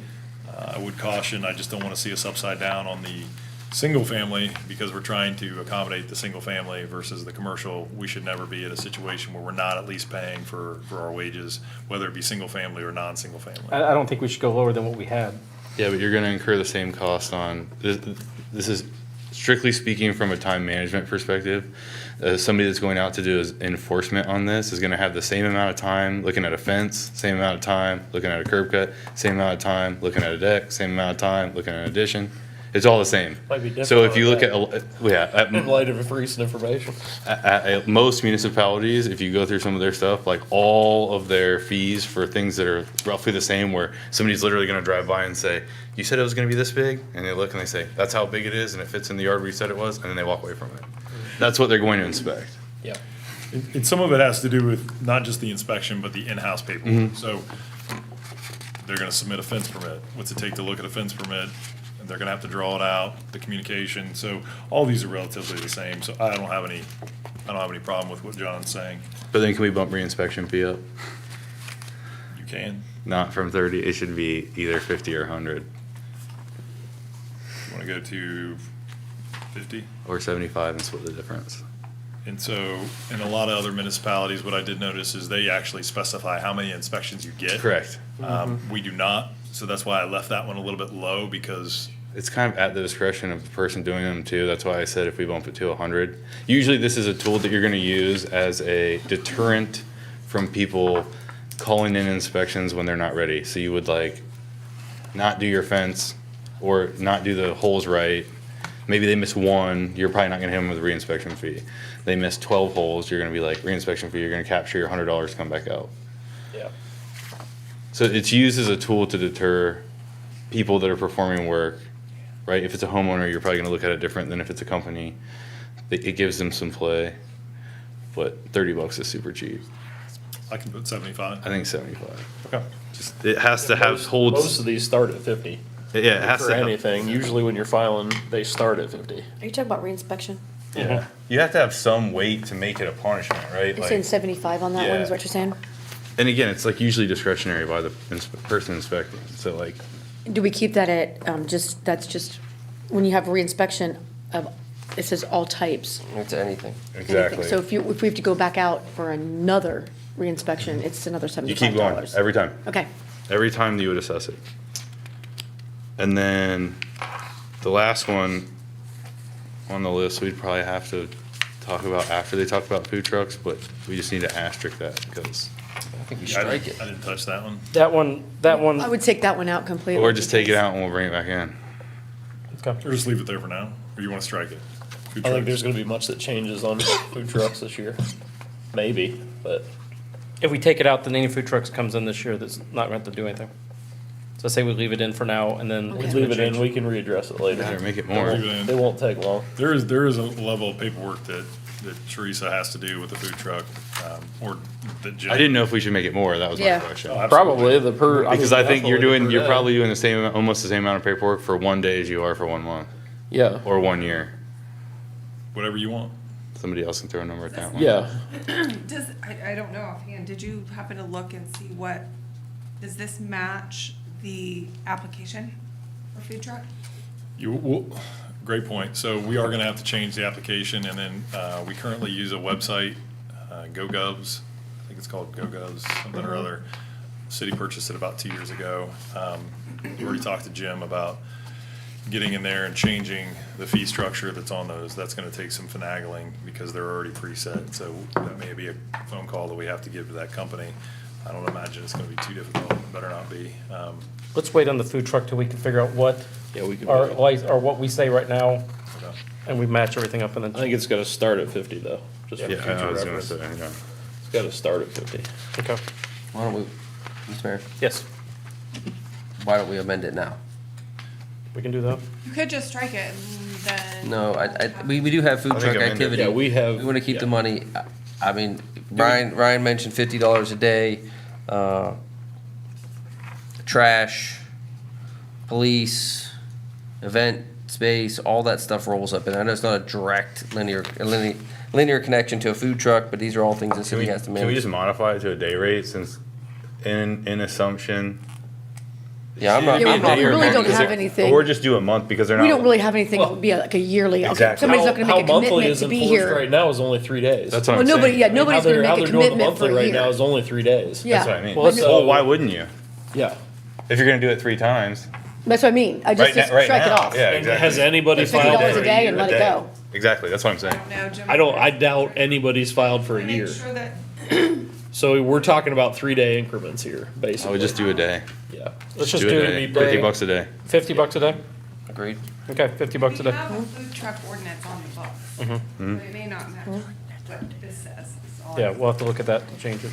I would caution, I just don't want to see us upside down on the single family because we're trying to accommodate the single family versus the commercial. We should never be in a situation where we're not at least paying for our wages, whether it be single family or non-single family. I don't think we should go lower than what we had. Yeah, but you're gonna incur the same cost on, this is strictly speaking from a time management perspective. Somebody that's going out to do enforcement on this is gonna have the same amount of time looking at a fence, same amount of time looking at a curb cut, same amount of time looking at a deck, same amount of time looking at an addition. It's all the same. Might be different So if you on look at, In light of recent information. at most municipalities, if you go through some of their stuff, like all of their fees for things that are roughly the same, where somebody's literally gonna drive by and say, you said it was gonna be this big? And they look and they say, that's how big it is, and it fits in the yard where you said it was, and then they walk away from it. That's what they're going to inspect. Yeah. And some of it has to do with not just the inspection, but the in-house paperwork. So they're gonna submit a fence permit. What's it take to look at a fence permit? And they're gonna have to draw it out, the communication. So all these are relatively the same. So I don't have any problem with what John's saying. But then can we bump reinspection fee up? You can. Not from 30, it should be either 50 or 100, You wanna go to 50? or 75 and split the difference. And so, in a lot of other municipalities, what I did notice is they actually specify how many inspections you get. Correct. We do not, so that's why I left that one a little bit low, because It's kind of at the discretion of the person doing them too. That's why I said if we bump it to 100. Usually this is a tool that you're gonna use as a deterrent from people calling in inspections when they're not ready. So you would like not do your fence or not do the holes right. Maybe they miss one, you're probably not gonna hit them with a reinspection fee. They miss 12 holes, you're gonna be like, reinspection fee, you're gonna capture your $100, come back out. Yeah. So it's used as a tool to deter people that are performing work, right? If it's a homeowner, you're probably gonna look at it different than if it's a company. It gives them some play, but $30 is super cheap. I can put 75. I think 75. Okay. Just, it has to have hold. Most of these start at 50. Yeah, it has For to have. anything, usually when you're filing, they start at 50. Are you talking about reinspection? Yeah. You have to have some weight to make it a punishment, right? You're saying 75 on that one, is Yeah. what you're saying? And again, it's like usually discretionary by the person inspecting. So like, Do we keep that at, that's just, when you have reinspection of, it says all types? It's anything. anything. exactly. So if we have to go back out for another reinspection, it's another $75? You keep going every time. Okay. Every time you would assess it. And then the last one on the list, we'd probably have to talk about after they talk about food trucks, but we just need to asterisk that because, I think we I strike didn't, it. I didn't touch that one. That one, I would take that one out completely. or just take it out and we'll bring it back in. Or just leave it there for now, or you want to strike it? Food I think trucks. there's gonna be much that changes on food trucks this year. Maybe, but if we take it out, then any food trucks comes in this year that's not going to have to do anything. So say we leave it in for now and then. Okay. it's leave gonna it in, change. we can readdress it later. Better make it more. Leave it in. It won't take long. There is a level of paperwork that Teresa has to do with the food truck, or that Jim. I didn't know if we should make it more. That was my Yeah. question. Probably the per. Because I think you're definitely you're per day. probably doing the same, almost the same amount of paperwork for one day as you are for 1 month Yeah, or 1 year. Whatever you want. Somebody else can throw a number at that one. yeah. Does, I don't know offhand, did you happen to look and see what, does this match the application for food truck? Great point. So we are gonna have to change the application, and then, we currently use a website, GoGovs. I think it's called GoGovs, something or other. City purchased it about 2 years ago. We already talked to Jim about getting in there and changing the fee structure that's on those. That's gonna take some finagling because they're already preset. So that may be a phone call that we have to give to that company. I don't imagine it's gonna be too difficult. It better not be. Let's wait on the food truck till we can figure out what Yeah, we can. our, I or what we say right now and we match everything up and then. think it's gotta start at 50 though, just for Yeah, future I was gonna reference. say, yeah. It's gotta start at 50. Okay. Why don't we, Mr. Mayor, Yes, why don't we amend it now? we can do that. You could just strike it and then. No, we do have food I think truck amend it. activity. Yeah, we have- We want to keep the yeah. money. I mean, Ryan mentioned $50 a day, trash, police, event space, all that stuff rolls up. And I know it's not a direct linear connection to a food truck, but these are all things the city has to Can we just manage. modify it to a day rate since in assumption? Yeah, I'm not, Yeah, we I'm not. really Or don't because have they're- anything. Or just do a month because they're not. We don't really have anything that would be like a yearly, okay, Exactly. somebody's not gonna make a How monthly commitment is to be enforced here. right now is only 3 days. That's what Well, I'm nobody, saying. yeah, nobody's gonna make a commitment for a Right now year. is only 3 days. Yeah. That's what I mean. Well, let's- Well, why wouldn't you? Yeah. If you're gonna do it 3 times. That's what I mean, I just Right strike it now, off. yeah, And exactly. has anybody $50 filed a for a day year? and let it go. Exactly, that's what I'm saying. I don't know, Jim. I doubt anybody's filed for a Make year. sure that, So we're talking about 3-day increments here, I basically. would just do a day. Yeah. Let's just Do do a day, it. $50 a day. $50 a day? Agreed. Okay, $50 a we day. have a food truck ordinance on the books, but it may not match what this says. is all I'm Yeah, we'll have to look at that and change it.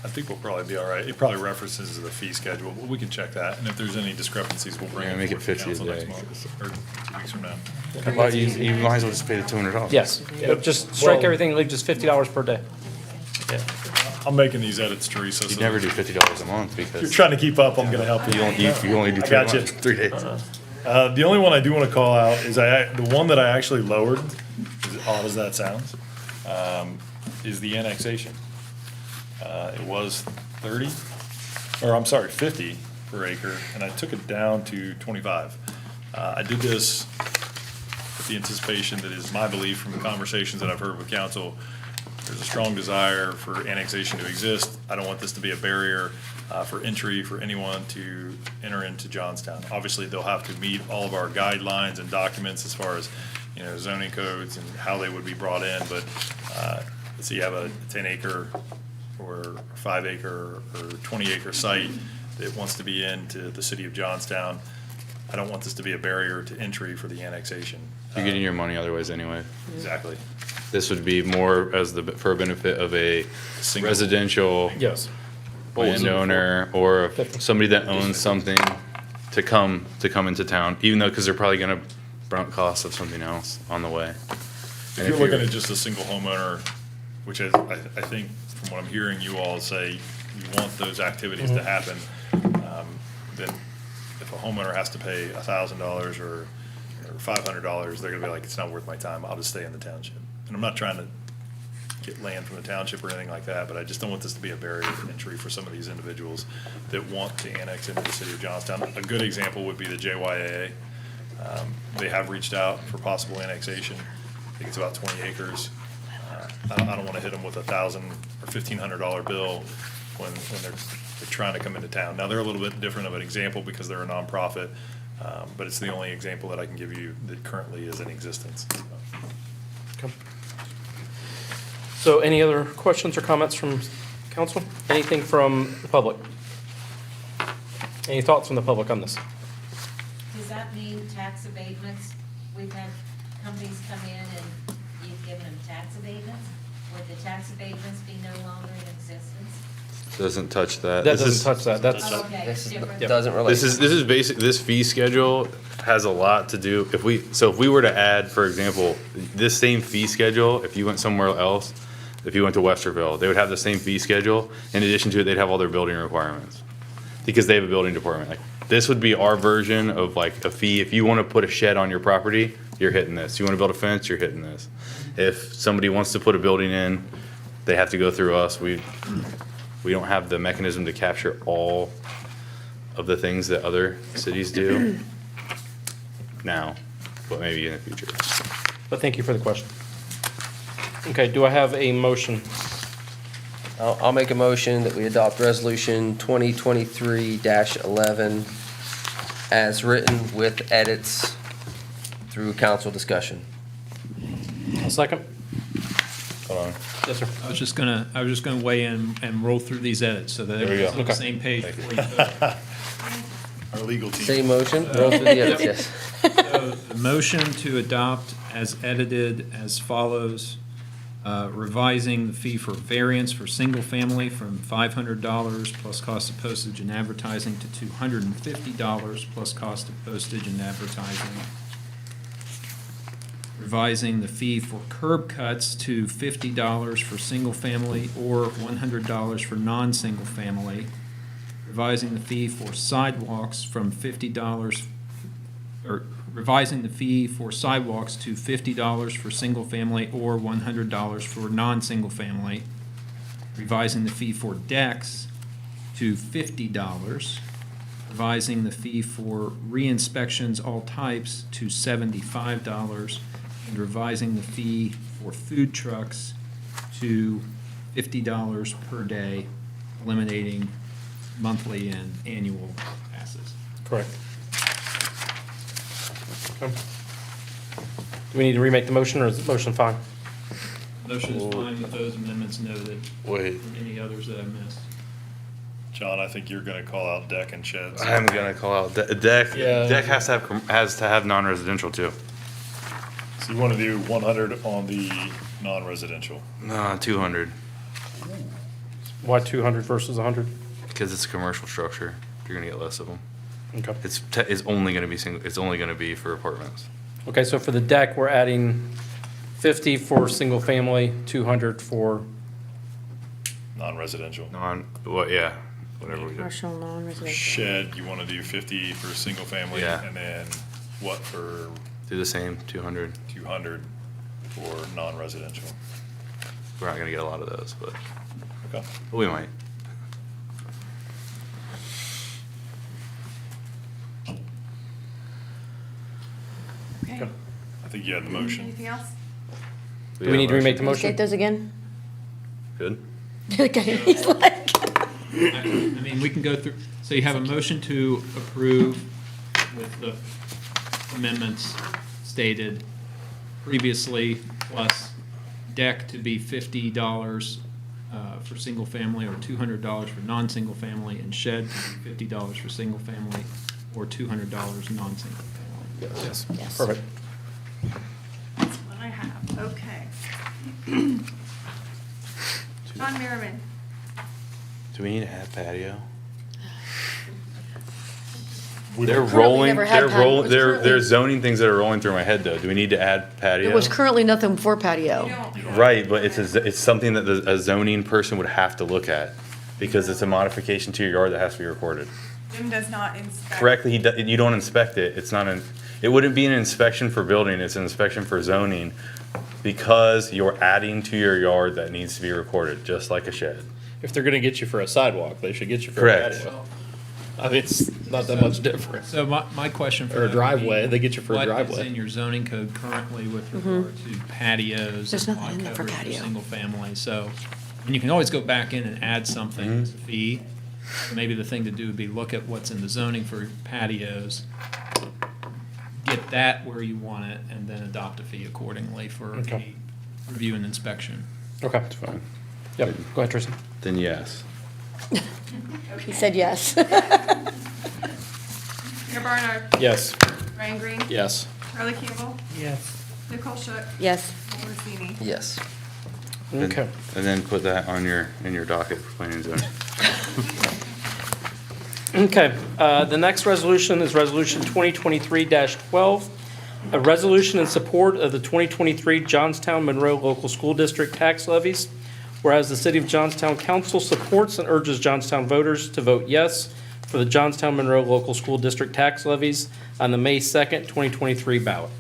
I think we'll probably be all right. It probably references the fee schedule, but we can check that. And if there's any discrepancies, we'll bring Yeah, it make it forward to 50 a council next day. month, or 2 weeks from now. Well, you might as well just pay the $200. Yes, but just strike Well- everything, leave just $50 per day. I'm making these edits, Teresa. You so never do $50 a month If you're because trying to keep up, I'm gonna help you. you only do I 3 got you. months, 3 days. The only one I do want to call out is the one that I actually lowered, as odd as that sounds, is the annexation. It was 30, or I'm sorry, 50 per acre, and I took it down to 25. I did this with the anticipation that is my belief from the conversations that I've heard with council. There's a strong desire for annexation to exist. I don't want this to be a barrier for entry for anyone to enter into Johnstown. Obviously, they'll have to meet all of our guidelines and documents as far as, zoning codes and how they would be brought in, but let's say you have a 10-acre or 5-acre or 20-acre site that wants to be into the city of Johnstown. I don't want this to be a barrier to entry for the annexation. You're getting your money otherwise anyway. Exactly. This would be more for a benefit of a Single. residential Yes. landowner or somebody that owns something to come into town, even though, because they're probably gonna brunt costs of something else on the way. If you're looking at just a single homeowner, which I think from what I'm hearing you all say, you want those activities to happen, then if a homeowner has to pay $1,000 or $500, they're gonna be like, it's not worth my time, I'll just stay in the township. And I'm not trying to get land from the township or anything like that, but I just don't want this to be a barrier to entry for some of these individuals that want to annex into the city of Johnstown. A good example would be the JYAA. They have reached out for possible annexation. I think it's about 20 acres. I don't want to hit them with $1,000 or $1,500 bill when they're trying to come into town. Now, they're a little bit different of an example because they're a nonprofit, but it's the only example that I can give you that currently is in existence. Okay. So any other questions or comments from council? Anything from the public? Any thoughts from the public on this? Does that mean tax abatements? We've had companies come in and you've given them tax abatements? Would the tax abatements be no longer in existence? Doesn't touch that. That This is- doesn't touch that. That's, Oh, okay, it's different. Doesn't relate. This is basic, this fee schedule has a lot to do, if we were to add, for example, this same fee schedule, if you went somewhere else, if you went to Westerville, they would have the same fee schedule. In addition to it, they'd have all their building requirements. Because they have a building department. Like, this would be our version of like a fee. If you want to put a shed on your property, you're hitting this. You want to build a fence, you're hitting this. If somebody wants to put a building in, they have to go through us. We don't have the mechanism to capture all of the things that other cities do now, but maybe in the future. but thank you for the question. Okay, do I have a motion? I'll make a motion that we adopt resolution 2023-11 as written with edits through council discussion. A second? Hold on. Yes, sir. I was just gonna weigh in and roll through these edits so that There we everyone's go. on the Okay. same page before you vote. Our legal team. Same motion, roll through the edits, yes. So, the motion to adopt as edited as follows, revising the fee for variance for single family from $500 plus cost of postage and advertising to $250 plus cost of postage and advertising. Revising the fee for curb cuts to $50 for single family or $100 for non-single family. Revising the fee for sidewalks from $50, or revising the fee for sidewalks to $50 for single family or $100 for non-single family. Revising the fee for decks to $50. Revising the fee for re-inspections all types to $75. And revising the fee for food trucks to $50 per day, eliminating monthly and annual passes. Correct. Okay. Do we need to remake the motion, or is the motion fine? Motion is fine with those amendments noted. Wait, Any others that I missed? John, I think you're gonna call out deck and sheds. I'm gonna call out deck. Yeah. Deck has to have non-residential too. So you wanna do 100 on the non-residential? 200, Why 200 versus 100? because it's a commercial structure. You're gonna get less of them. Okay. It's only gonna be it's only gonna be for apartments. Okay, so for the deck, we're adding 50 for single family, 200 for, Non-residential. Yeah, whatever we do. Commercial, non-residential. Shed, you wanna do 50 for single family? Yeah. And then what for Do the same, 200. 200 for non-residential? We're not gonna get a lot of those, but Okay. we might. Okay. I think you had the motion. Anything else? do we need to remake the Can you state motion? those again? Good. Okay, he's like. I mean, we can go through, so you have a motion to approve with the amendments stated previously, plus deck to be $50 for single family or $200 for non-single family, and shed to be $50 for single family or $200 non-single family. Yes. Yes. Perfect. That's what I have, okay. John Merriman, Do we need to add patio? They're Currently rolling, never had they're patio. rolling, It's they're currently- zoning things that are rolling through my head though. Do we need to add patio? There was currently nothing for You patio. don't, Right, but it's something that a zoning person would have to look at because it's a modification to your yard that has to be recorded. Jim does not inspect. Correctly, you don't inspect it. It's not it wouldn't be an inspection for building, it's an inspection for zoning because you're adding to your yard that needs to be recorded, just like a shed. If they're gonna get you for a sidewalk, they should get you for a Correct. patio. I mean, it's not that much different. So my question for Or a that would be, driveway, they get you for a What is driveway. in your zoning code currently with regard to patios? There's and nothing in there lot for coverage patio. Single family, so, and you can always go back in and add something as a fee. Maybe the thing to do would be look at what's in the zoning for patios, get that where you want it, and then adopt a fee accordingly for Okay. any review and inspection. Okay, It's fine. yep, go ahead, Tristan. Then yes. He said yes. Mayor Barnard, Yes. Ryan Green, Yes. Charlie Campbell, Yes. Nicole Shook, Yes. Paul Orsini. Yes. Okay. And then put that on in your docket for planning and zoning. Okay, the next resolution is Resolution 2023-12, a resolution in support of the 2023 Johnstown Monroe Local School District tax levies. Whereas the City of Johnstown Council supports and urges Johnstown voters to vote yes for the Johnstown Monroe Local School District tax levies on the May 2nd, 2023 ballot.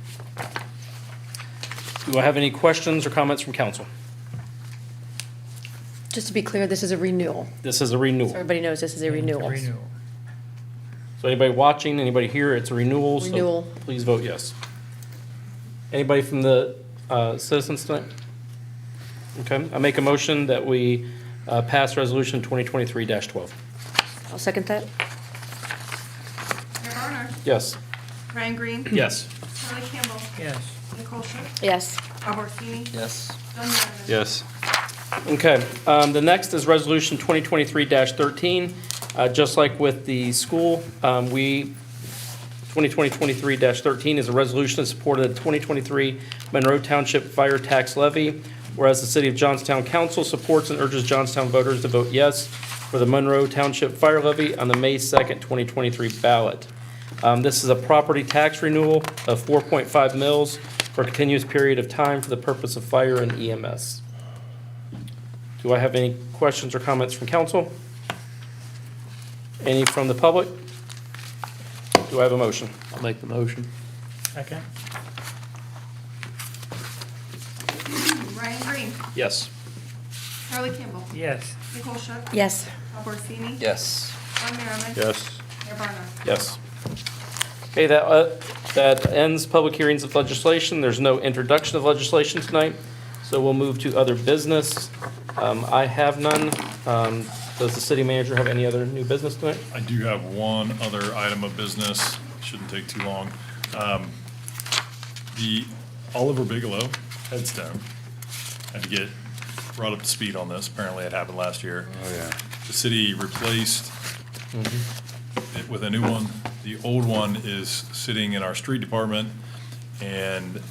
Do I have any questions or comments from council? Just to be clear, this is a renewal. This is a renewal. So everybody knows this is a renewal. Renewal. So anybody watching, anybody here, it's a renewal, so Renewal. please vote yes. Anybody from the citizens tonight? Okay, I make a motion that we pass resolution 2023-12. I'll second that. Mayor Barnard, Yes. Ryan Green, Yes. Charlie Campbell, Yes. Nicole Shook, Yes. Bob Orsini, Yes. John Donovan. Yes. Okay, the next is resolution 2023-13. Just like with the school, 2023-13 is a resolution in support of the 2023 Monroe Township Fire Tax Levy. Whereas the City of Johnstown Council supports and urges Johnstown voters to vote yes for the Monroe Township Fire Levy on the May 2nd, 2023 ballot. This is a property tax renewal of 4.5 mils for a continuous period of time for the purpose of fire and EMS. Do I have any questions or comments from council? Any from the public? Do I have a motion? I'll make the motion. Second. Ryan Green, Yes. Charlie Campbell, Yes. Nicole Shook, Yes. Bob Orsini, Yes. John Merriman. Yes. Mayor Barnard. Yes. Okay, that ends public hearings of legislation. There's no introduction of legislation tonight, so we'll move to other business. I have none. Does the city manager have any other new business tonight? I do have one other item of business, shouldn't take too long. The Oliver Bigelow headstone, had to get brought up to speed on this, apparently it happened last year. Oh, yeah. The city replaced it with a new one. The old one is sitting in our street department, and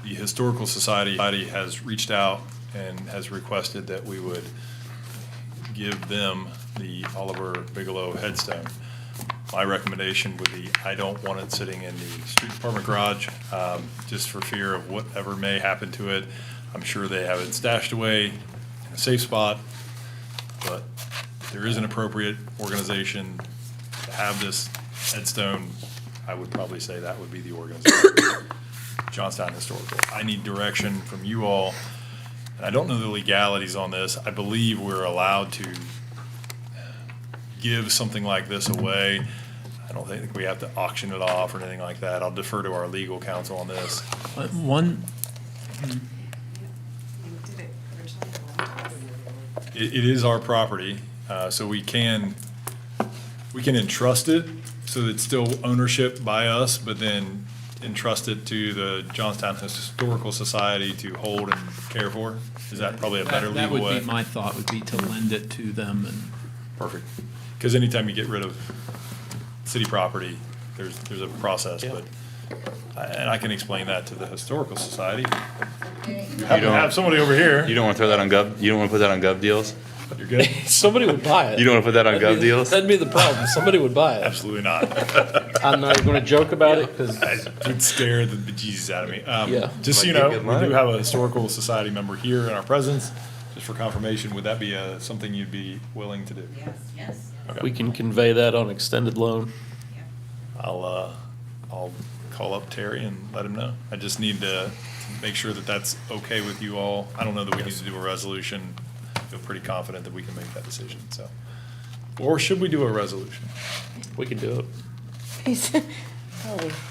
the Historical Society has reached out and has requested that we would give them the Oliver Bigelow headstone. My recommendation would be, I don't want it sitting in the street department garage, just for fear of whatever may happen to it. I'm sure they have it stashed away in a safe spot, but there is an appropriate organization to have this headstone. I would probably say that would be the organization, Johnstown Historical. I need direction from you all. And I don't know the legalities on this. I believe we're allowed to give something like this away. I don't think we have to auction it off or anything like that. I'll defer to our legal counsel on this. One, You did it originally. It is our property, so we can entrust it, so it's still ownership by us, but then entrust it to the Johnstown Historical Society to hold and care for? Is that probably a better that legal would way? be my thought, would be to lend it to them and. Perfect. Because anytime you get rid of city property, there's a process, but, and I can explain that to the Historical Society. You Have don't, somebody over here. you don't want to throw that on you don't want to put that on Gov deals? You're good? Somebody would buy it. You don't want to put that on That'd Gov be- Deals? That'd be the problem. Somebody would buy it. Absolutely not. I'm not even gonna joke about it, because That would scare the bejesus out of me. Yeah. Just so you Might know, get good we money. do have a historical society member here in our presence. Just for confirmation, would that be something you'd be willing to do? Yes, yes. We can convey that on extended loan. I'll call up Terry and let him know. I just need to make sure that that's okay with you all. I don't know that we need to do a resolution. I feel pretty confident that we can make that decision, so. Or should we do a resolution? We could do it.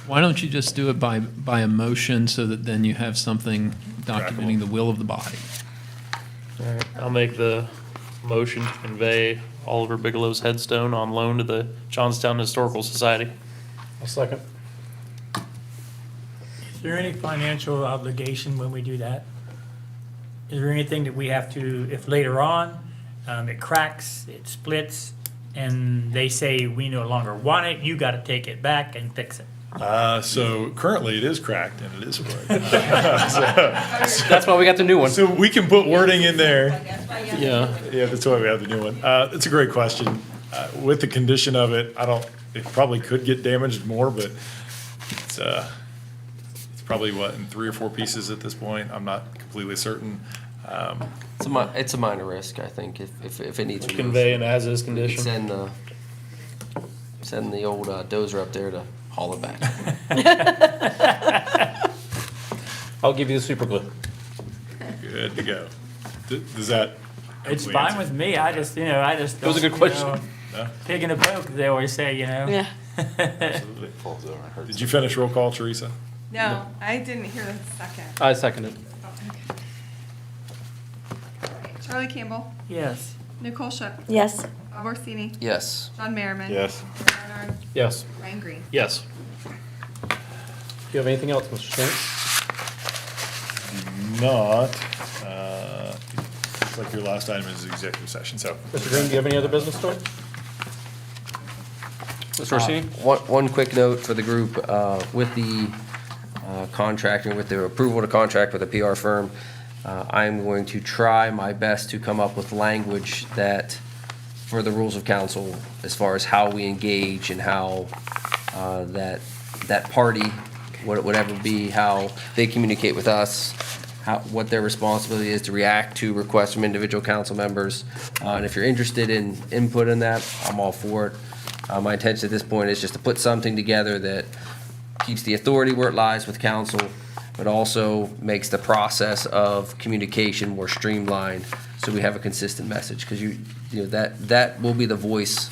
Why don't you just do it by a motion so that then you have something documenting the will of the body? All right, I'll make the motion to convey Oliver Bigelow's headstone on loan to the Johnstown Historical Society. I'll second. Is there any financial obligation when we do that? Is there anything that we have to, if later on, it cracks, it splits, and they say we no longer want it, you gotta take it back and fix it? So currently it is cracked and it is split. That's why we got the new one. So we can put wording in there. That's why you have to Yeah. do it. Yeah, that's why we have the new one. It's a great question. With the condition of it, it probably could get damaged more, but it's probably in 3 or 4 pieces at this point. I'm not completely certain. It's a minor risk, I think, if it needs to be Convey an as-is moved. condition. Send the old dozer up there to haul it back. I'll give you the super glue. Good to go. Does that? It's complete fine answer? with me, I just That was a good don't, question. No? pig in a poke, they always say, Yeah. Absolutely. Did you finish roll call, Teresa? No, I didn't hear the second. I second it. Charlie Campbell, Yes. Nicole Shook, Yes. Bob Orsini, Yes. John Merriman. Yes. Bernard, Yes. Ryan Green. Yes. Do you have anything else, Mr. Shanks? Not. Looks like your last item is executive session, so. Mr. Green, do you have any other business to it? Mr. Orsini? One quick note for the group, with the contracting, with the approval to contract with a PR firm, I'm going to try my best to come up with language that, for the rules of council, as far as how we engage and how that party, whatever be, how they communicate with us, what their responsibility is to react to requests from individual council members. And if you're interested in input in that, I'm all for it. My intention at this point is just to put something together that keeps the authority where it lies with council, but also makes the process of communication more streamlined, so we have a consistent message. Because that will be the voice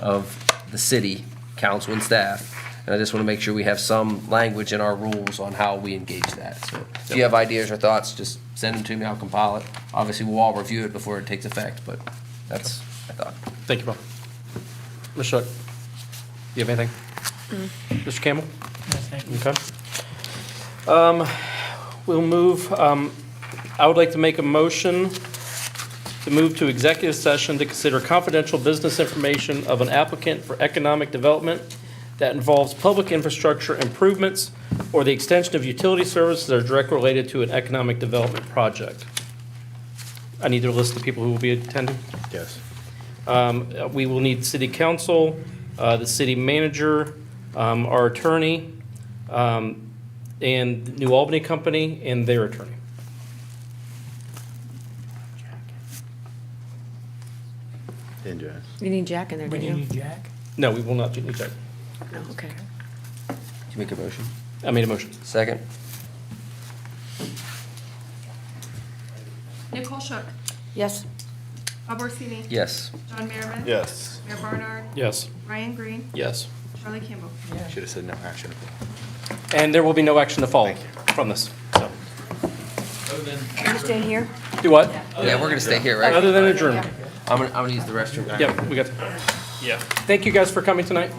of the city, council and staff. And I just want to make sure we have some language in our rules on how we engage that. So if you have ideas or thoughts, just send them to me, I'll compile it. Obviously, we'll all review it before it takes effect, but that's my thought. Thank you, Bob. Ms. Shook, you have anything? Mr. Campbell? Thank you. Okay. We'll move, I would like to make a motion to move to executive session to consider confidential business information of an applicant for economic development that involves public infrastructure improvements or the extension of utility services that are directly related to an economic development project. I need to list the people who will be attending. Yes. We will need city council, the city manager, our attorney, and New Albany Company and their attorney. And Jazz. You need Jack in there, When don't you you? need Jack? No, we will not do any check. No, okay. Did you make a motion? I made a motion. Second? Nicole Shook, Yes. Bob Orsini. Yes. John Merriman. Yes. Mayor Barnard, Yes. Ryan Green, Yes. Charlie Campbell. Should have said no action. And there will be no action to follow from this. So, You stay here? do what? Yeah, we're gonna stay here, right? Other than adjourn. I'm gonna use the restroom. Yep, we got. Yeah. Thank you guys for coming tonight.